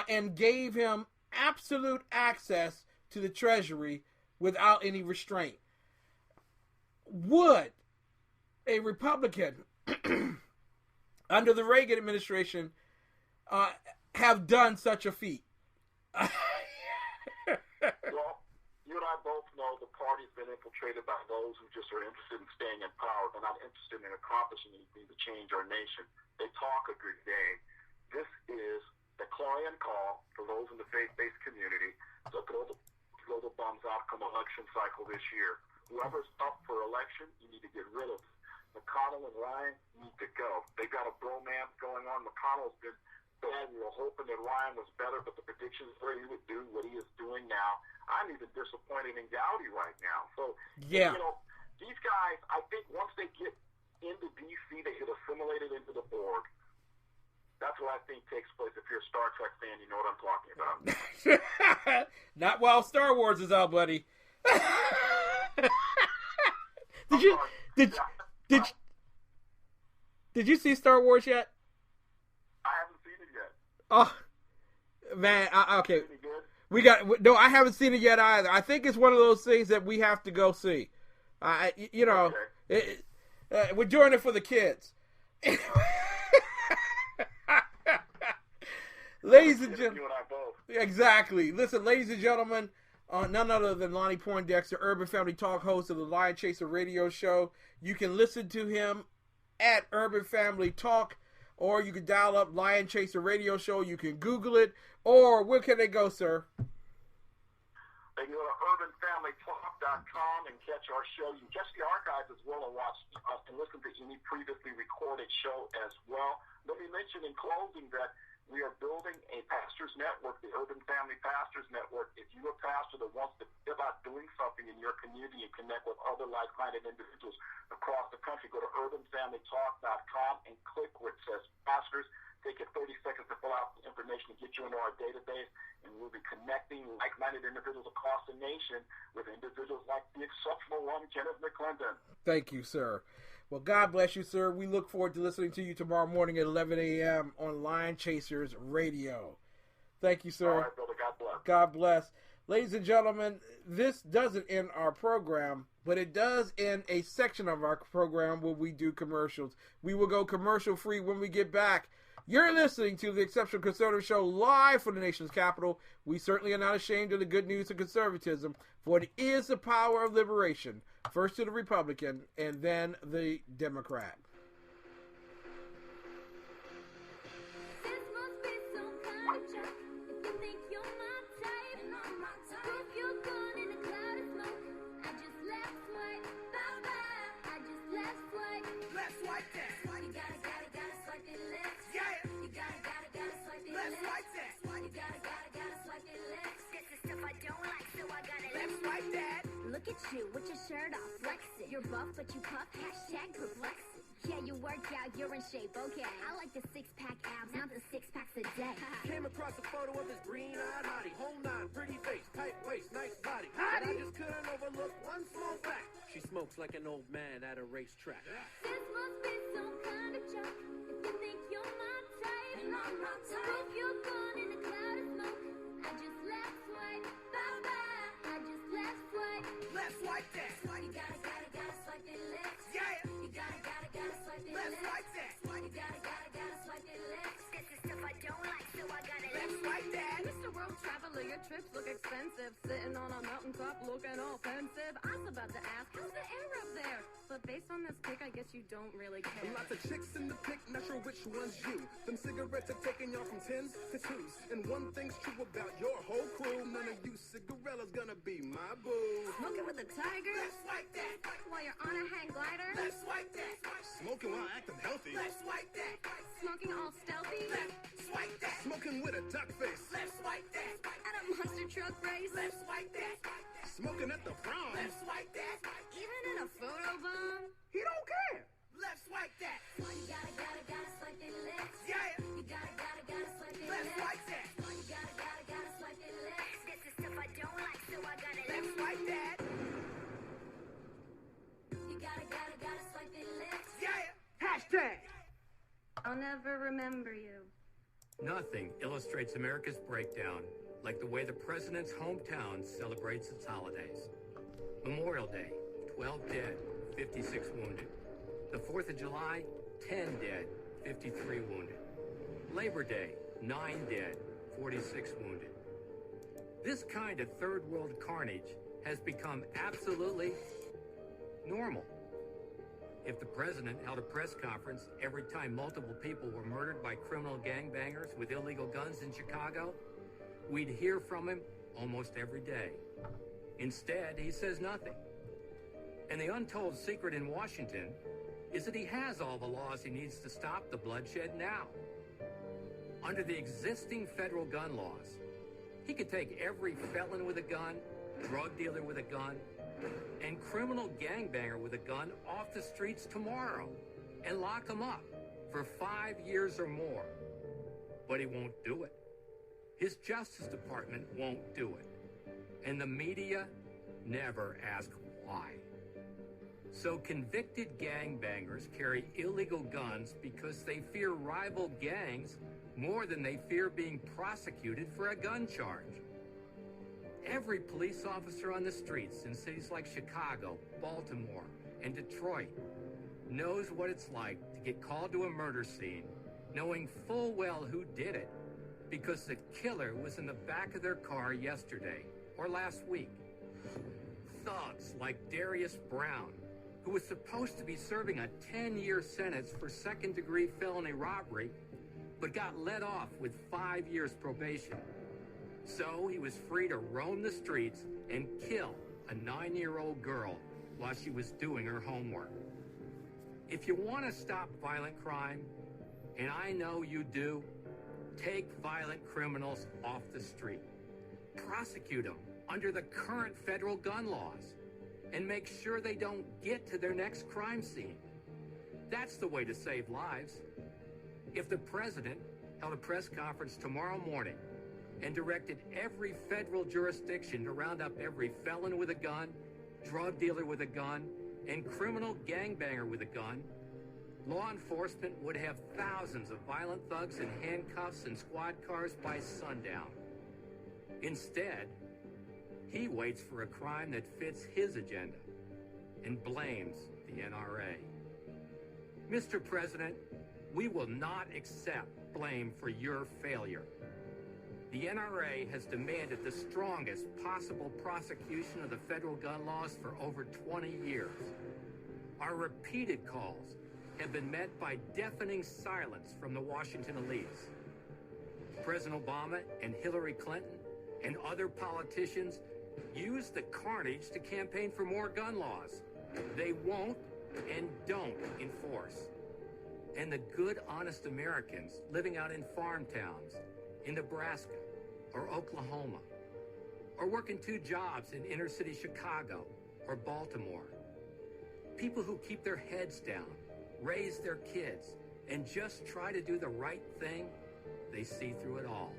and gave him absolute access to the Treasury without any restraint. Would a Republican under the Reagan administration have done such a feat? Well, you and I both know the party's been infiltrated by those who just are interested in staying in power. They're not interested in accomplishing anything to change our nation. They talk a good game. This is the clarion call for those in the faith-based community to throw the bums out come election cycle this year. Whoever's up for election, you need to get rid of. McConnell and Ryan need to go. They got a bromance going on. McConnell's been bad. We were hoping that Ryan was better, but the predictions were he would do what he is doing now. I'm even disappointed in Gowdy right now. So, yeah. You know, these guys, I think once they get into D.C., they get assimilated into the board. That's what I think takes place. If you're a Star Trek fan, you know what I'm talking about. Not while Star Wars is out, buddy. Did you see Star Wars yet? I haven't seen it yet. Oh man, okay. No, I haven't seen it yet either. I think it's one of those things that we have to go see. We're doing it for the kids. Ladies and gentlemen, you and I both. Exactly. Listen, ladies and gentlemen, none other than Lonnie Poindexter, Urban Family Talk host of the Lion Chaser radio show. You can listen to him at Urban Family Talk, or you can dial up Lion Chaser radio show. You can Google it, or where can they go, sir? They can go to urbanfamilytalk.com and catch our show. You can catch the archives as well and watch and listen to any previously recorded show as well. Let me mention in closing that we are building a pastors network, the Urban Family Pastors Network. If you're a pastor that wants to be about doing something in your community and connect with other like-minded individuals across the country, go to urbanfamilytalk.com and click where it says pastors. Take it 30 seconds to fill out the information to get you into our database, and we'll be connecting like-minded individuals across the nation with individuals like the exceptional one, Kenneth McClendon. Thank you, sir. Well, God bless you, sir. We look forward to listening to you tomorrow morning at 11 a.m. on Lion Chasers Radio. Thank you, sir. All right, brother. God bless. God bless. Ladies and gentlemen, this doesn't end our program, but it does end a section of our program where we do commercials. We will go commercial free when we get back. You're listening to the Exceptional Conservative Show live from the nation's capital. We certainly are not ashamed of the good news of conservatism, for it is the power of liberation. First to the Republican, and then the Democrat. This must be some kind of joke. If you think you're my type, and I'm my type. If you're gone in a cloud of smoke, I just left swipe. Bye-bye. I just left swipe. Let's swipe that. You gotta swipe it left. Yeah. You gotta swipe it Let's left. swipe that. You gotta swipe it left. This is stuff I don't like, so I gotta Let's swipe that. Look at you with your shirt off, flexing. You're buff, but you puff, hashtag perplexing. Yeah, you work out, you're in shape, okay. I like the six-pack abs, not the six-packs a day. Came across a photo of this green-eyed hottie. Whole nine, pretty face, tight waist, nice body. But I just couldn't overlook one small fact. She smokes like an old man at a racetrack. This must be some kind of joke. If you think you're my type, and I'm my type. If you're gone in a cloud of smoke, I just left swipe. swipe. Bye-bye, I just left swipe. Left swipe that. You gotta swipe it left. Yeah. You gotta swipe it Left left. swipe that. You gotta swipe it left. This is stuff I don't like, so I gotta Left swipe that. Mr. World Traveler, your trips look expensive. Sitting on a mountaintop looking all pensive. I was about to ask, how's the air up there? But based on this pic, I guess you don't really care. Lots of chicks in the pic, not sure which one's you. Them cigarettes are taking y'all from 10s to 2s. And one thing's true about your whole crew, none of you cigarella's gonna be my boo. Smoking with a tiger? Left swipe that. While you're on a hang glider? Left swipe that. Smoking while acting healthy. Left swipe that. Smoking all stealthy? Left swipe that. Smoking with a duck face. Left swipe that. At a monster truck race? Left swipe that. Smoking at the prom. Left swipe that. Even in a photo bomb? He don't care. Left swipe that. You gotta swipe it left. Yeah. You gotta swipe it Left left. swipe that. You gotta swipe it left. This is stuff I don't like, so I gotta Left swipe that. You gotta swipe it left. Yeah. Hashtag. I'll never remember you. Nothing illustrates America's breakdown like the way the president's hometown celebrates its holidays. Memorial Day, 12 dead, 56 wounded. The 4th of July, 10 dead, 53 wounded. Labor Day, 9 dead, 46 wounded. This kind of third world carnage has become absolutely normal. If the president held a press conference every time multiple people were murdered by criminal gangbangers with illegal guns in Chicago, we'd hear from him almost every day. Instead, he says nothing. And the untold secret in Washington is that he has all the laws he needs to stop the bloodshed now. Under the existing federal gun laws, he could take every felon with a gun, drug dealer with a gun, and criminal gangbanger with a gun off the streets tomorrow and lock them up for 5 years or more. But he won't do it. His Justice Department won't do it. And the media never ask why. So convicted gangbangers carry illegal guns because they fear rival gangs more than they fear being prosecuted for a gun charge. Every police officer on the streets in cities like Chicago, Baltimore, and Detroit knows what it's like to get called to a murder scene, knowing full well who did it, because the killer was in the back of their car yesterday or last week. Thugs like Darius Brown, who was supposed to be serving a 10-year sentence for second-degree felony robbery, but got let off with 5 years probation. So he was free to roam the streets and kill a 9-year-old girl while she was doing her homework. If you want to stop violent crime, and I know you do, take violent criminals off the street. Prosecute them under the current federal gun laws and make sure they don't get to their next crime scene. That's the way to save lives. If the president held a press conference tomorrow morning and directed every federal jurisdiction to round up every felon with a gun, drug dealer with a gun, and criminal gangbanger with a gun, law enforcement would have thousands of violent thugs in handcuffs and squad cars by sundown. Instead, he waits for a crime that fits his agenda and blames the NRA. Mr. President, we will not accept blame for your failure. The NRA has demanded the strongest possible prosecution of the federal gun laws for over 20 years. Our repeated calls have been met by deafening silence from the Washington elites. President Obama and Hillary Clinton and other politicians use the carnage to campaign for more gun laws. They won't and don't enforce. And the good, honest Americans living out in farm towns in Nebraska or Oklahoma, or working 2 jobs in inner city Chicago or Baltimore, people who keep their heads down, raise their kids, and just try to do the right thing, they see through it all.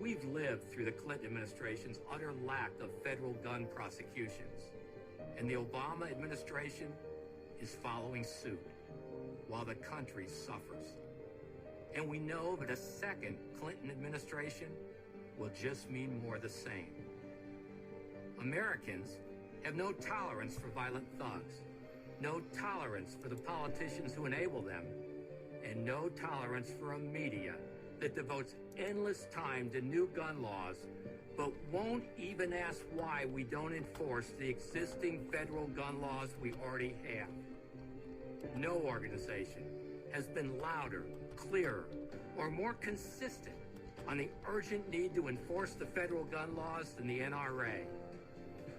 We've lived through the Clinton administration's utter lack of federal gun prosecutions, and the Obama administration is following suit while the country suffers. And we know that a second Clinton administration will just mean more the same. Americans have no tolerance for violent thugs, no tolerance for the politicians who enable them, and no tolerance for a media that devotes endless time to new gun laws but won't even ask why we don't enforce the existing federal gun laws we already have. No organization has been louder, clearer, or more consistent on the urgent need to enforce the federal gun laws than the NRA.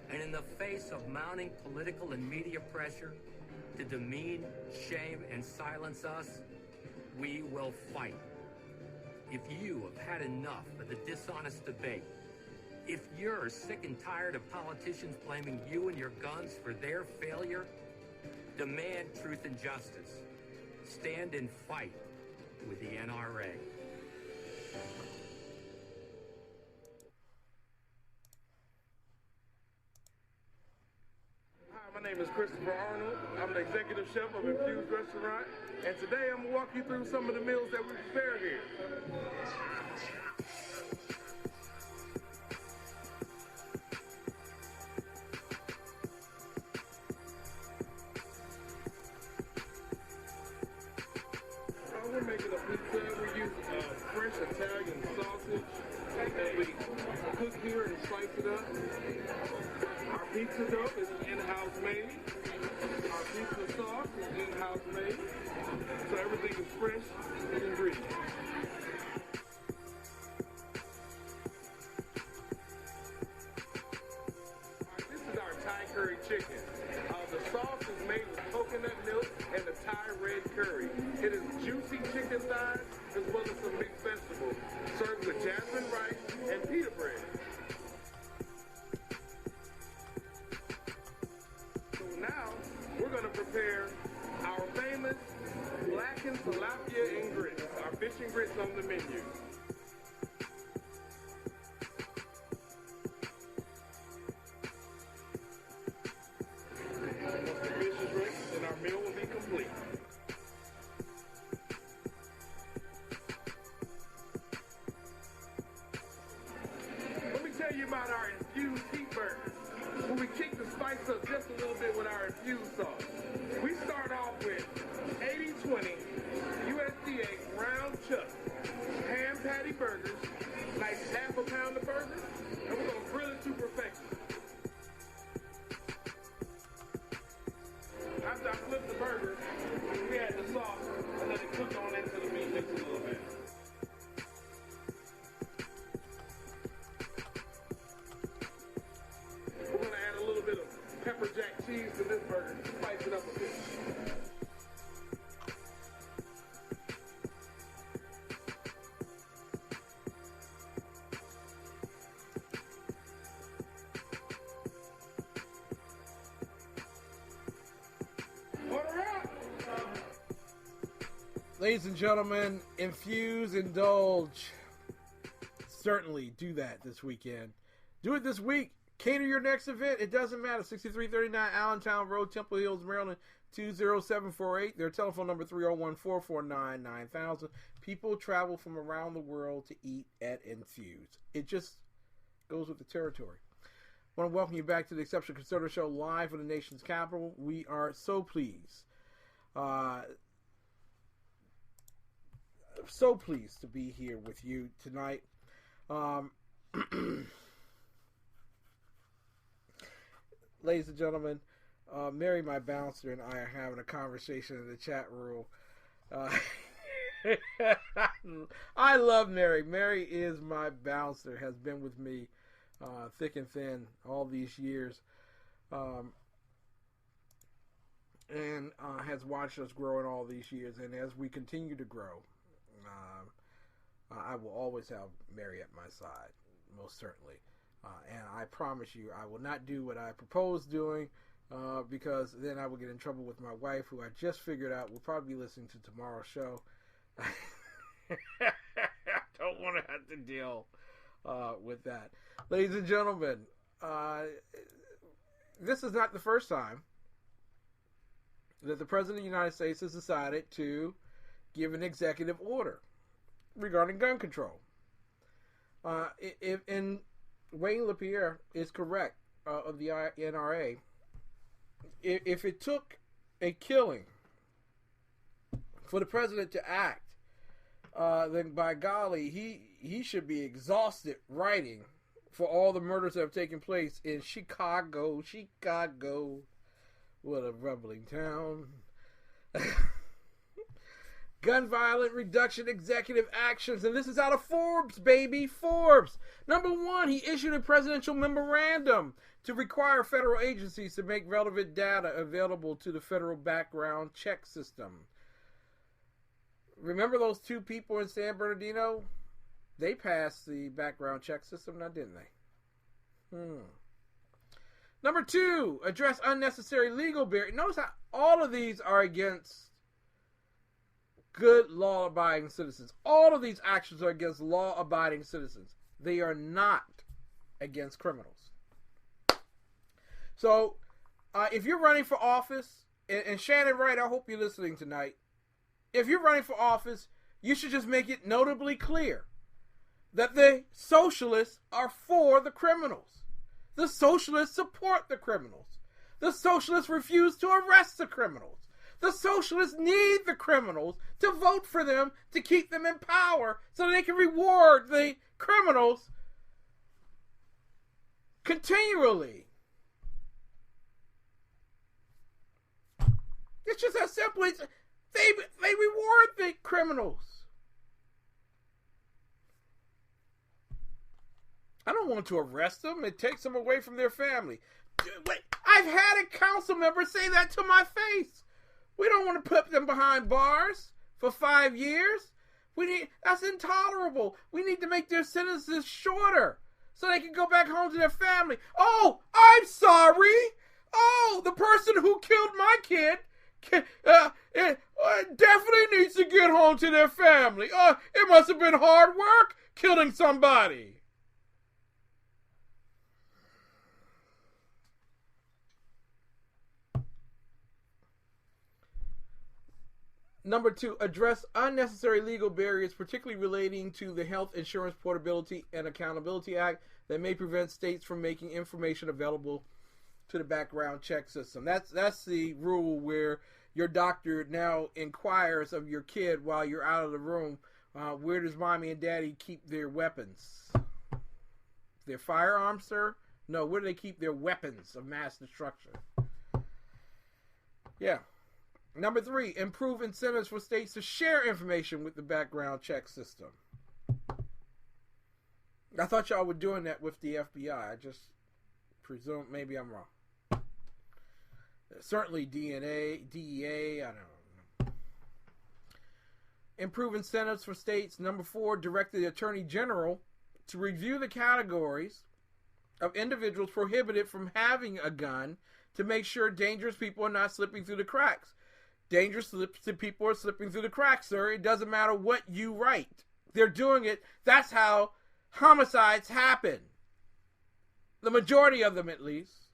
And in the face of mounting political and media pressure to demean, shame, and silence us, we will fight. If you have had enough of the dishonest debate, if you're sick and tired of politicians blaming you and your guns for their failure, demand truth and justice. Stand and fight with the NRA. Hi, my name is Christopher Arnold. I'm the executive chef of Infused Restaurant, and today I'm going to walk you through some of the meals that we prepare here. We're making a pizza. We use fresh Italian sausage that we cook here and slice it up. Our pizza dough is in-house made. Our pizza sauce is in-house made. So everything is fresh and ingredient. This is our Thai curry chicken. The sauce is made with coconut milk and the Thai red curry. It is juicy chicken thighs as well as some mixed vegetables, served with jasmine rice and pita bread. So now we're going to prepare our famous blackened tilapia and grits, our fish and grits on the menu. Once the fish is ready, then our meal will be complete. Let me tell you about our infused heat burgers, where we kick the spice up just a little bit with our infused sauce. We start off with 80-20 USDA ground chuck ham patty burgers, nice half a pound of burgers, and we're going to grill it to perfection. After I flip the burger, we add the sauce and let it cook on into the meat just a little bit. We're going to add a little bit of pepper jack cheese to this burger to spice it up a bit. Ladies and gentlemen, infuse, indulge. Certainly do that this weekend. Do it this week. Cater your next event. It doesn't matter. 6339 Allentown Road, Temple Hills, Maryland, 20748. Their telephone number 301-449-9000. People travel from around the world to eat at Infuse. It just goes with the territory. I want to welcome you back to the Exceptional Conservative Show live from the nation's capital. We are so pleased. So pleased to be here with you tonight. Ladies and gentlemen, Mary, my bouncer, and I are having a conversation in the chat room. I love Mary. Mary is my bouncer, has been with me thick and thin all these years, and has watched us grow in all these years. And as we continue to grow, I will always have Mary at my side, most certainly. And I promise you, I will not do what I propose doing, because then I will get in trouble with my wife, who I just figured out will probably be listening to tomorrow's show. I don't want to have to deal with that. Ladies and gentlemen, this is not the first time that the President of the United States has decided to give an executive order regarding gun control. And Wayne LaPierre is correct of the NRA. If it took a killing for the president to act, then by golly, he should be exhausted writing for all the murders that have taken place in Chicago. Chicago, what a rumbling town. Gun violence reduction executive actions. And this is out of Forbes, baby. Forbes. Number 1, he issued a presidential memorandum to require federal agencies to make relevant data available to the federal background check system. Remember those 2 people in San Bernardino? They passed the background check system now, didn't they? Number 2, address unnecessary legal barriers. Notice how all of these are against good law-abiding citizens. All of these actions are against law-abiding citizens. They are not against criminals. So, if you're running for office, and Shannon Wright, I hope you're listening tonight. If you're running for office, you should just make it notably clear that the socialists are for the criminals. The socialists support the criminals. The socialists refuse to arrest the criminals. The socialists need the criminals to vote for them to keep them in power so they can reward the criminals continually. It's just as simple as they reward the criminals. I don't want to arrest them. It takes them away from their family. Wait, I've had a council member say that to my face. We don't want to put them behind bars for 5 years. That's intolerable. We need to make their sentences shorter so they can go back home to their family. Oh, I'm sorry. Oh, the person who killed my kid definitely needs to get home to their family. It must have been hard work killing somebody. Number 2, address unnecessary legal barriers, particularly relating to the Health Insurance Portability and Accountability Act that may prevent states from making information available to the background check system. That's the rule where your doctor now inquires of your kid while you're out of the room, where does mommy and daddy keep their weapons? Their firearms, sir? No, where do they keep their weapons of mass destruction? Yeah. Number 3, improve incentives for states to share information with the background check system. I thought y'all were doing that with the FBI. I just presume maybe I'm wrong. Certainly DEA, I don't know. Improve incentives for states. Number 4, direct the Attorney General to review the categories of individuals prohibited from having a gun to make sure dangerous people are not slipping through the cracks. Dangerous people are slipping through the cracks, sir. It doesn't matter what you write. They're doing it. That's how homicides happen. The majority of them, at least.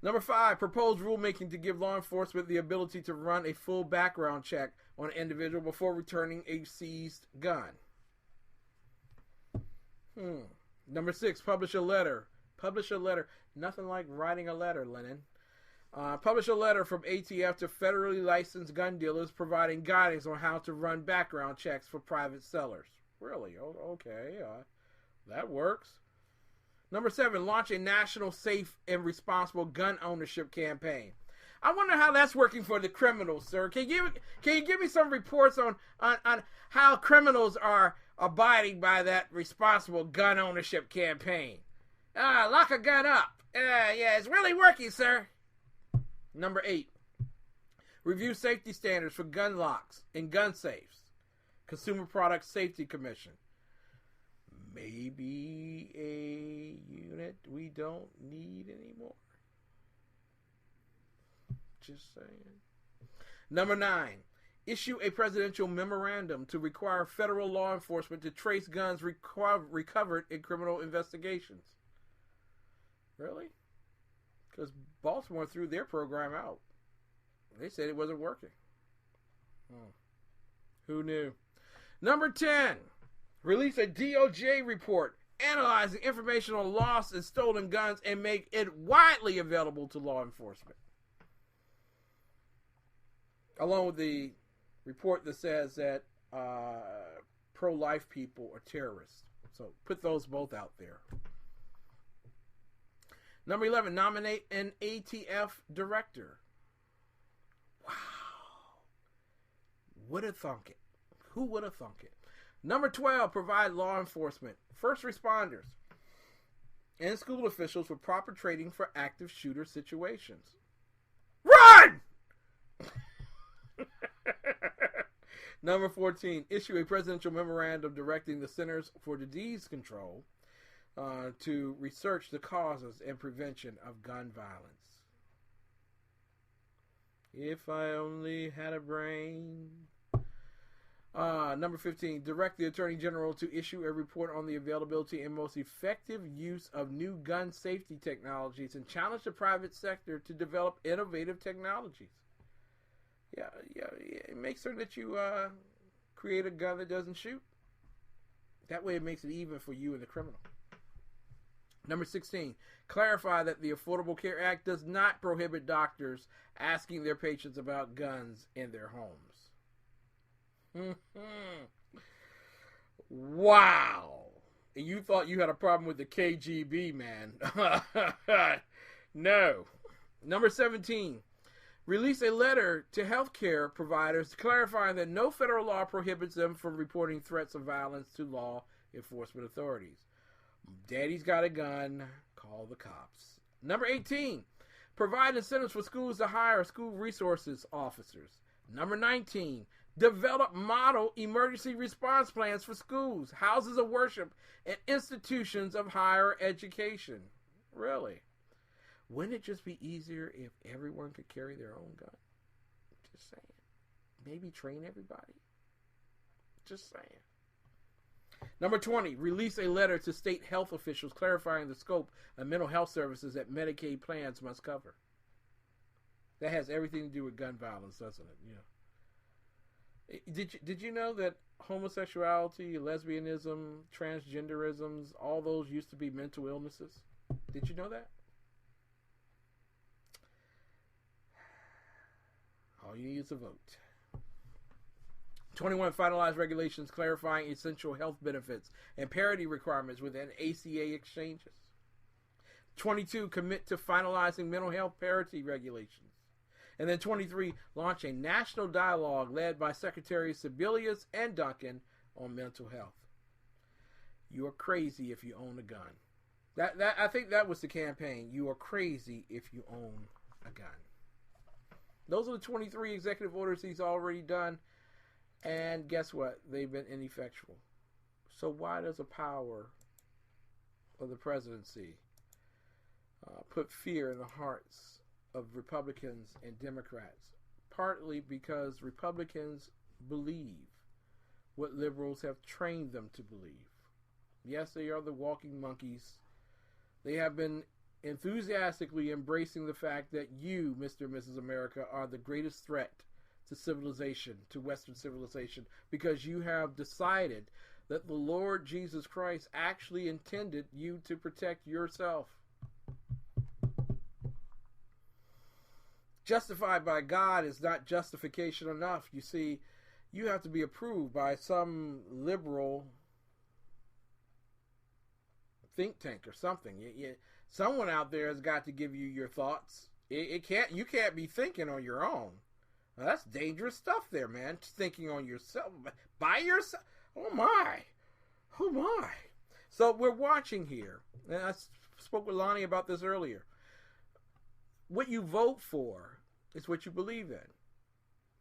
Number 5, propose rulemaking to give law enforcement the ability to run a full background check on an individual before returning a seized gun. Number 6, publish a letter. Publish a letter. Nothing like writing a letter, Lennon. Publish a letter from ATF to federally licensed gun dealers providing guidance on how to run background checks for private sellers. Really? Okay. That works. Number 7, launch a national safe and responsible gun ownership campaign. I wonder how that's working for the criminals, sir. Can you give me some reports on how criminals are abiding by that responsible gun ownership campaign? Lock a gun up. Yeah, it's really working, sir. Number 8, review safety standards for gun locks and gun safes. Consumer Product Safety Commission. Maybe a unit we don't need anymore. Just saying. Number 9, issue a presidential memorandum to require federal law enforcement to trace guns recovered in criminal investigations. Really? Because Baltimore threw their program out. They said it wasn't working. Who knew? Number 10, release a DOJ report analyzing information on lost and stolen guns and make it widely available to law enforcement. Along with the report that says that pro-life people are terrorists. So put those both out there. Number 11, nominate an ATF director. Wow. Would have thunk it. Who would have thunk it? Number 12, provide law enforcement, first responders, and school officials with proper training for active shooter situations. Run! Number 14, issue a presidential memorandum directing the Centers for Disease Control to research the causes and prevention of gun violence. If I only had a brain. Number 15, direct the Attorney General to issue a report on the availability and most effective use of new gun safety technologies and challenge the private sector to develop innovative technologies. Yeah. Make certain that you create a gun that doesn't shoot. That way it makes it even for you and the criminal. Number 16, clarify that the Affordable Care Act does not prohibit doctors asking their patients about guns in their homes. Wow. And you thought you had a problem with the KGB, man. No. Number 17, release a letter to healthcare providers clarifying that no federal law prohibits them from reporting threats of violence to law enforcement authorities. Daddy's got a gun, call the cops. Number 18, provide incentives for schools to hire school resources officers. Number 19, develop model emergency response plans for schools, houses of worship, and institutions of higher education. Really? Wouldn't it just be easier if everyone could carry their own gun? Just saying. Maybe train everybody. Just saying. Number 20, release a letter to state health officials clarifying the scope of mental health services that Medicaid plans must cover. That has everything to do with gun violence, doesn't it? Yeah. Did you know that homosexuality, lesbianism, transgenderisms, all those used to be mental illnesses? Did you know that? All you need is a vote. 21, finalize regulations clarifying essential health benefits and parity requirements within ACA exchanges. 22, commit to finalizing mental health parity regulations. And then 23, launch a national dialogue led by Secretaries Sebelius and Duncan on mental health. You are crazy if you own a gun. I think that was the campaign. You are crazy if you own a gun. Those are the 23 executive orders he's already done. And guess what? They've been ineffectual. So why does the power of the presidency put fear in the hearts of Republicans and Democrats? Partly because Republicans believe what liberals have trained them to believe. Yes, they are the walking monkeys. They have been enthusiastically embracing the fact that you, Mr. and Mrs. America, are the greatest threat to civilization, to Western civilization, because you have decided that the Lord Jesus Christ actually intended you to protect yourself. Justified by God is not justification enough. You see, you have to be approved by some liberal think tank or something. Someone out there has got to give you your thoughts. You can't be thinking on your own. Now, that's dangerous stuff there, man. Thinking on yourself. By yourself. Oh, my. So we're watching here. And I spoke with Lonnie about this earlier. What you vote for is what you believe in.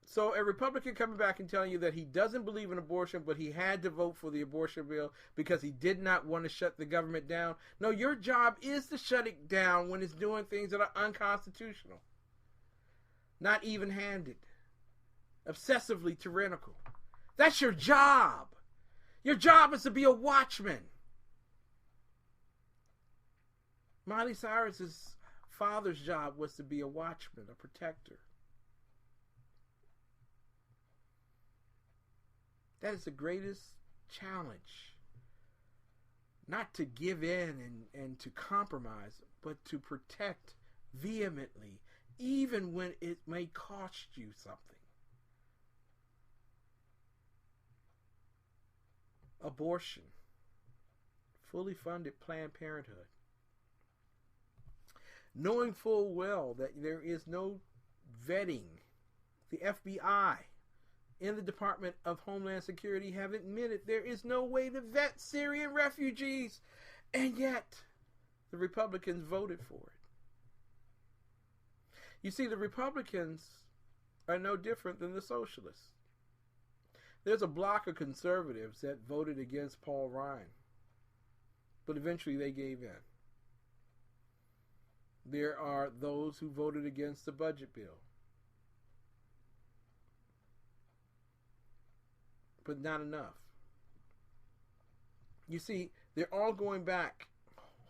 So a Republican coming back and telling you that he doesn't believe in abortion, but he had to vote for the abortion bill because he did not want to shut the government down. No, your job is to shut it down when it's doing things that are unconstitutional. Not even-handed. Obsessively tyrannical. That's your job. Your job is to be a watchman. Miley Cyrus's father's job was to be a watchman, a protector. That is the greatest challenge. Not to give in and to compromise, but to protect vehemently, even when it may cost you something. Abortion. Fully funded Planned Parenthood. Knowing full well that there is no vetting, the FBI and the Department of Homeland Security have admitted there is no way to vet Syrian refugees, and yet the Republicans voted for it. You see, the Republicans are no different than the socialists. There's a block of conservatives that voted against Paul Ryan, but eventually they gave in. There are those who voted against the budget bill, but not enough. You see, they're all going back,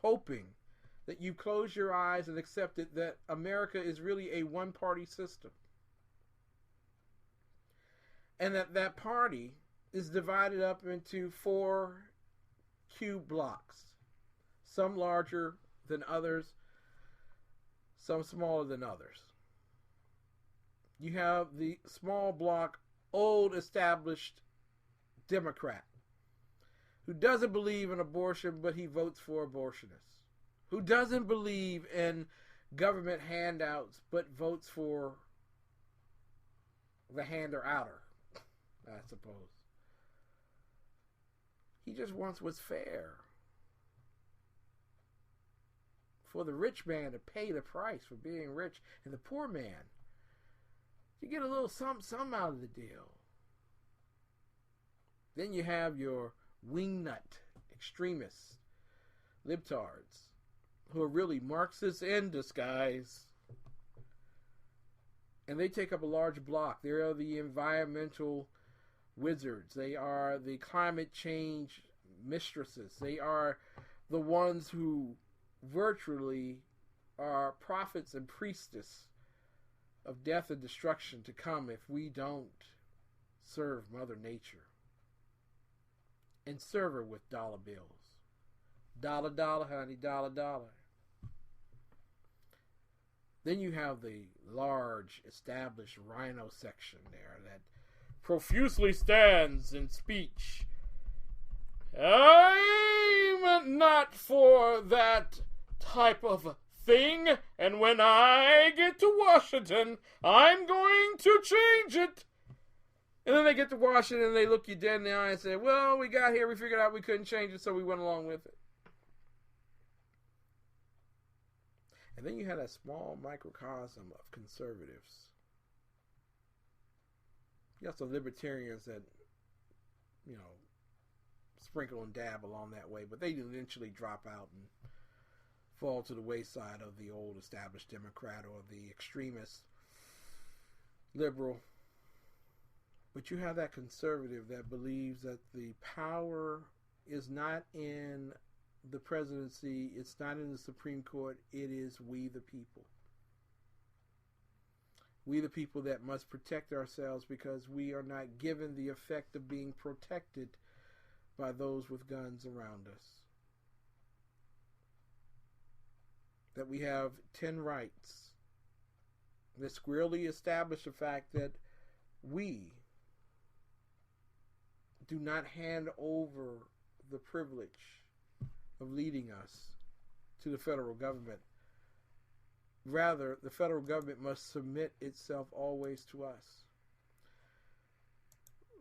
hoping that you close your eyes and accept it that America is really a one-party system. And that party is divided up into 4 cube blocks. Some larger than others, some smaller than others. You have the small block, old established Democrat, who doesn't believe in abortion, but he votes for abortionists. Who doesn't believe in government handouts, but votes for the hander-outer, I suppose. He just wants what's fair. For the rich man to pay the price for being rich, and the poor man, you get a little something out of the deal. Then you have your wingnut extremists, libtards, who are really Marxists in disguise. And they take up a large block. They are the environmental wizards. They are the climate change mistresses. They are the ones who virtually are prophets and priestess of death and destruction to come if we don't serve Mother Nature. And serve her with dollar bills. Dollar, dollar, honey, dollar, dollar. Then you have the large established rhino section there that profusely stands in speech. I'm not for that type of thing, and when I get to Washington, I'm going to change it. And then they get to Washington and they look you dead in the eye and say, well, we got here, we figured out we couldn't change it, so we went along with it. And then you had a small microcosm of conservatives. You got some libertarians that, sprinkle and dab along that way, but they eventually drop out and fall to the wayside of the old established Democrat or the extremist liberal. But you have that conservative that believes that the power is not in the presidency, it's not in the Supreme Court, it is we the people. We the people that must protect ourselves because we are not given the effect of being protected by those with guns around us. That we have 10 rights that squarely establish the fact that we do not hand over the privilege of leading us to the federal government. Rather, the federal government must submit itself always to us.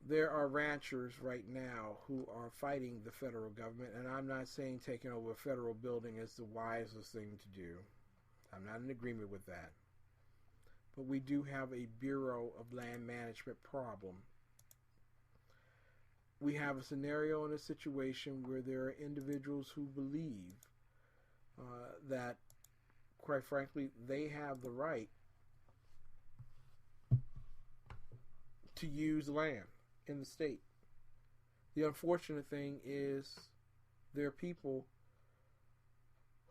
There are ranchers right now who are fighting the federal government, and I'm not saying taking over a federal building is the wisest thing to do. I'm not in agreement with that. But we do have a Bureau of Land Management problem. We have a scenario and a situation where there are individuals who believe that, quite frankly, they have the right to use land in the state. The unfortunate thing is there are people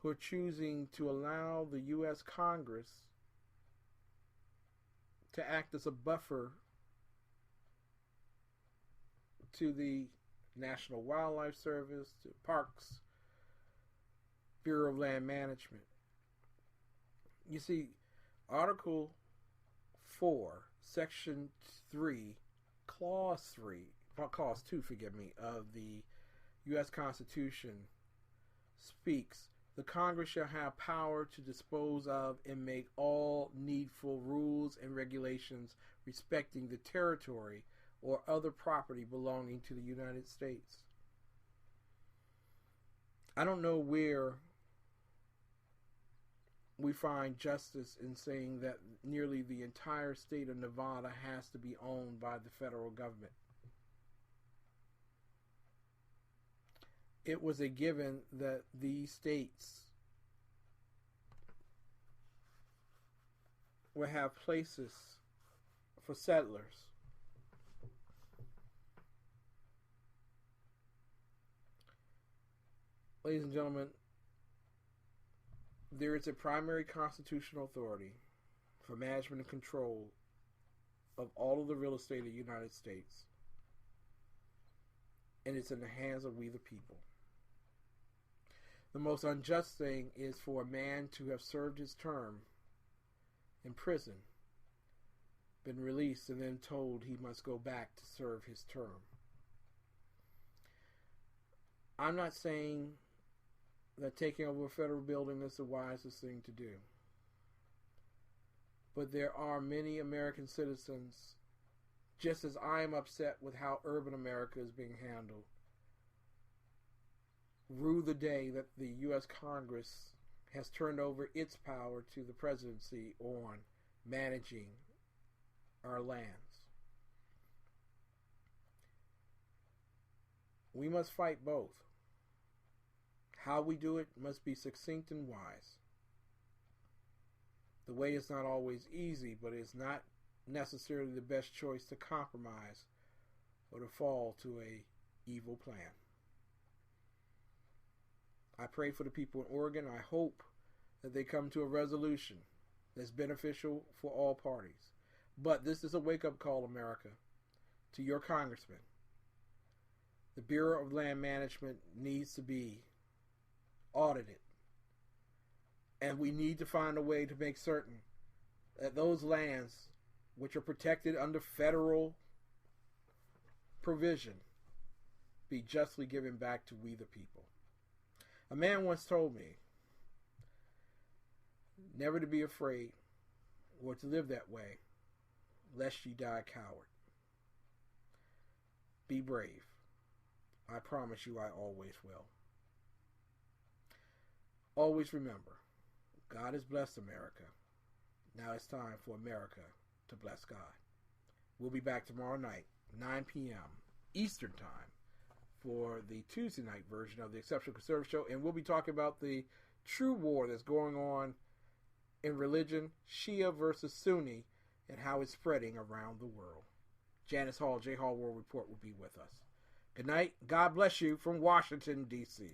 who are choosing to allow the U.S. Congress to act as a buffer to the National Wildlife Service to Parks, Bureau of Land Management. You see, Article 4, Section 3, Clause 2, of the U.S. Constitution speaks, the Congress shall have power to dispose of and make all needful rules and regulations respecting the territory or other property belonging to the United States. I don't know where we find justice in saying that nearly the entire state of Nevada has to be owned by the federal government. It was a given that these states would have places for settlers. Ladies and gentlemen, there is a primary constitutional authority for management and control of all of the real estate of the United States, and it's in the hands of we the people. The most unjust thing is for a man to have served his term in prison, been released, and then told he must go back to serve his term. I'm not saying that taking over a federal building is the wisest thing to do. But there are many American citizens, just as I am upset with how urban America is being handled, rue the day that the U.S. Congress has turned over its power to the presidency on managing our lands. We must fight both. How we do it must be succinct and wise. The way is not always easy, but it's not necessarily the best choice to compromise or to fall to a evil plan. I pray for the people in Oregon. I hope that they come to a resolution that's beneficial for all parties. But this is a wake-up call, America, to your congressman. The Bureau of Land Management needs to be audited. And we need to find a way to make certain that those lands which are protected under federal provision be justly given back to we the people. A man once told me never to be afraid or to live that way lest you die a coward. Be brave. I promise you I always will. Always remember, God has blessed America. Now it's time for America to bless God. We'll be back tomorrow night, 9 p.m. Eastern Time, for the Tuesday night version of the Exceptional Conservative Show, and we'll be talking about the true war that's going on in religion, Shia versus Sunni, and how it's spreading around the world. Janice Hall, J. Hall World Report, will be with us. Good night. God bless you from Washington, D.C.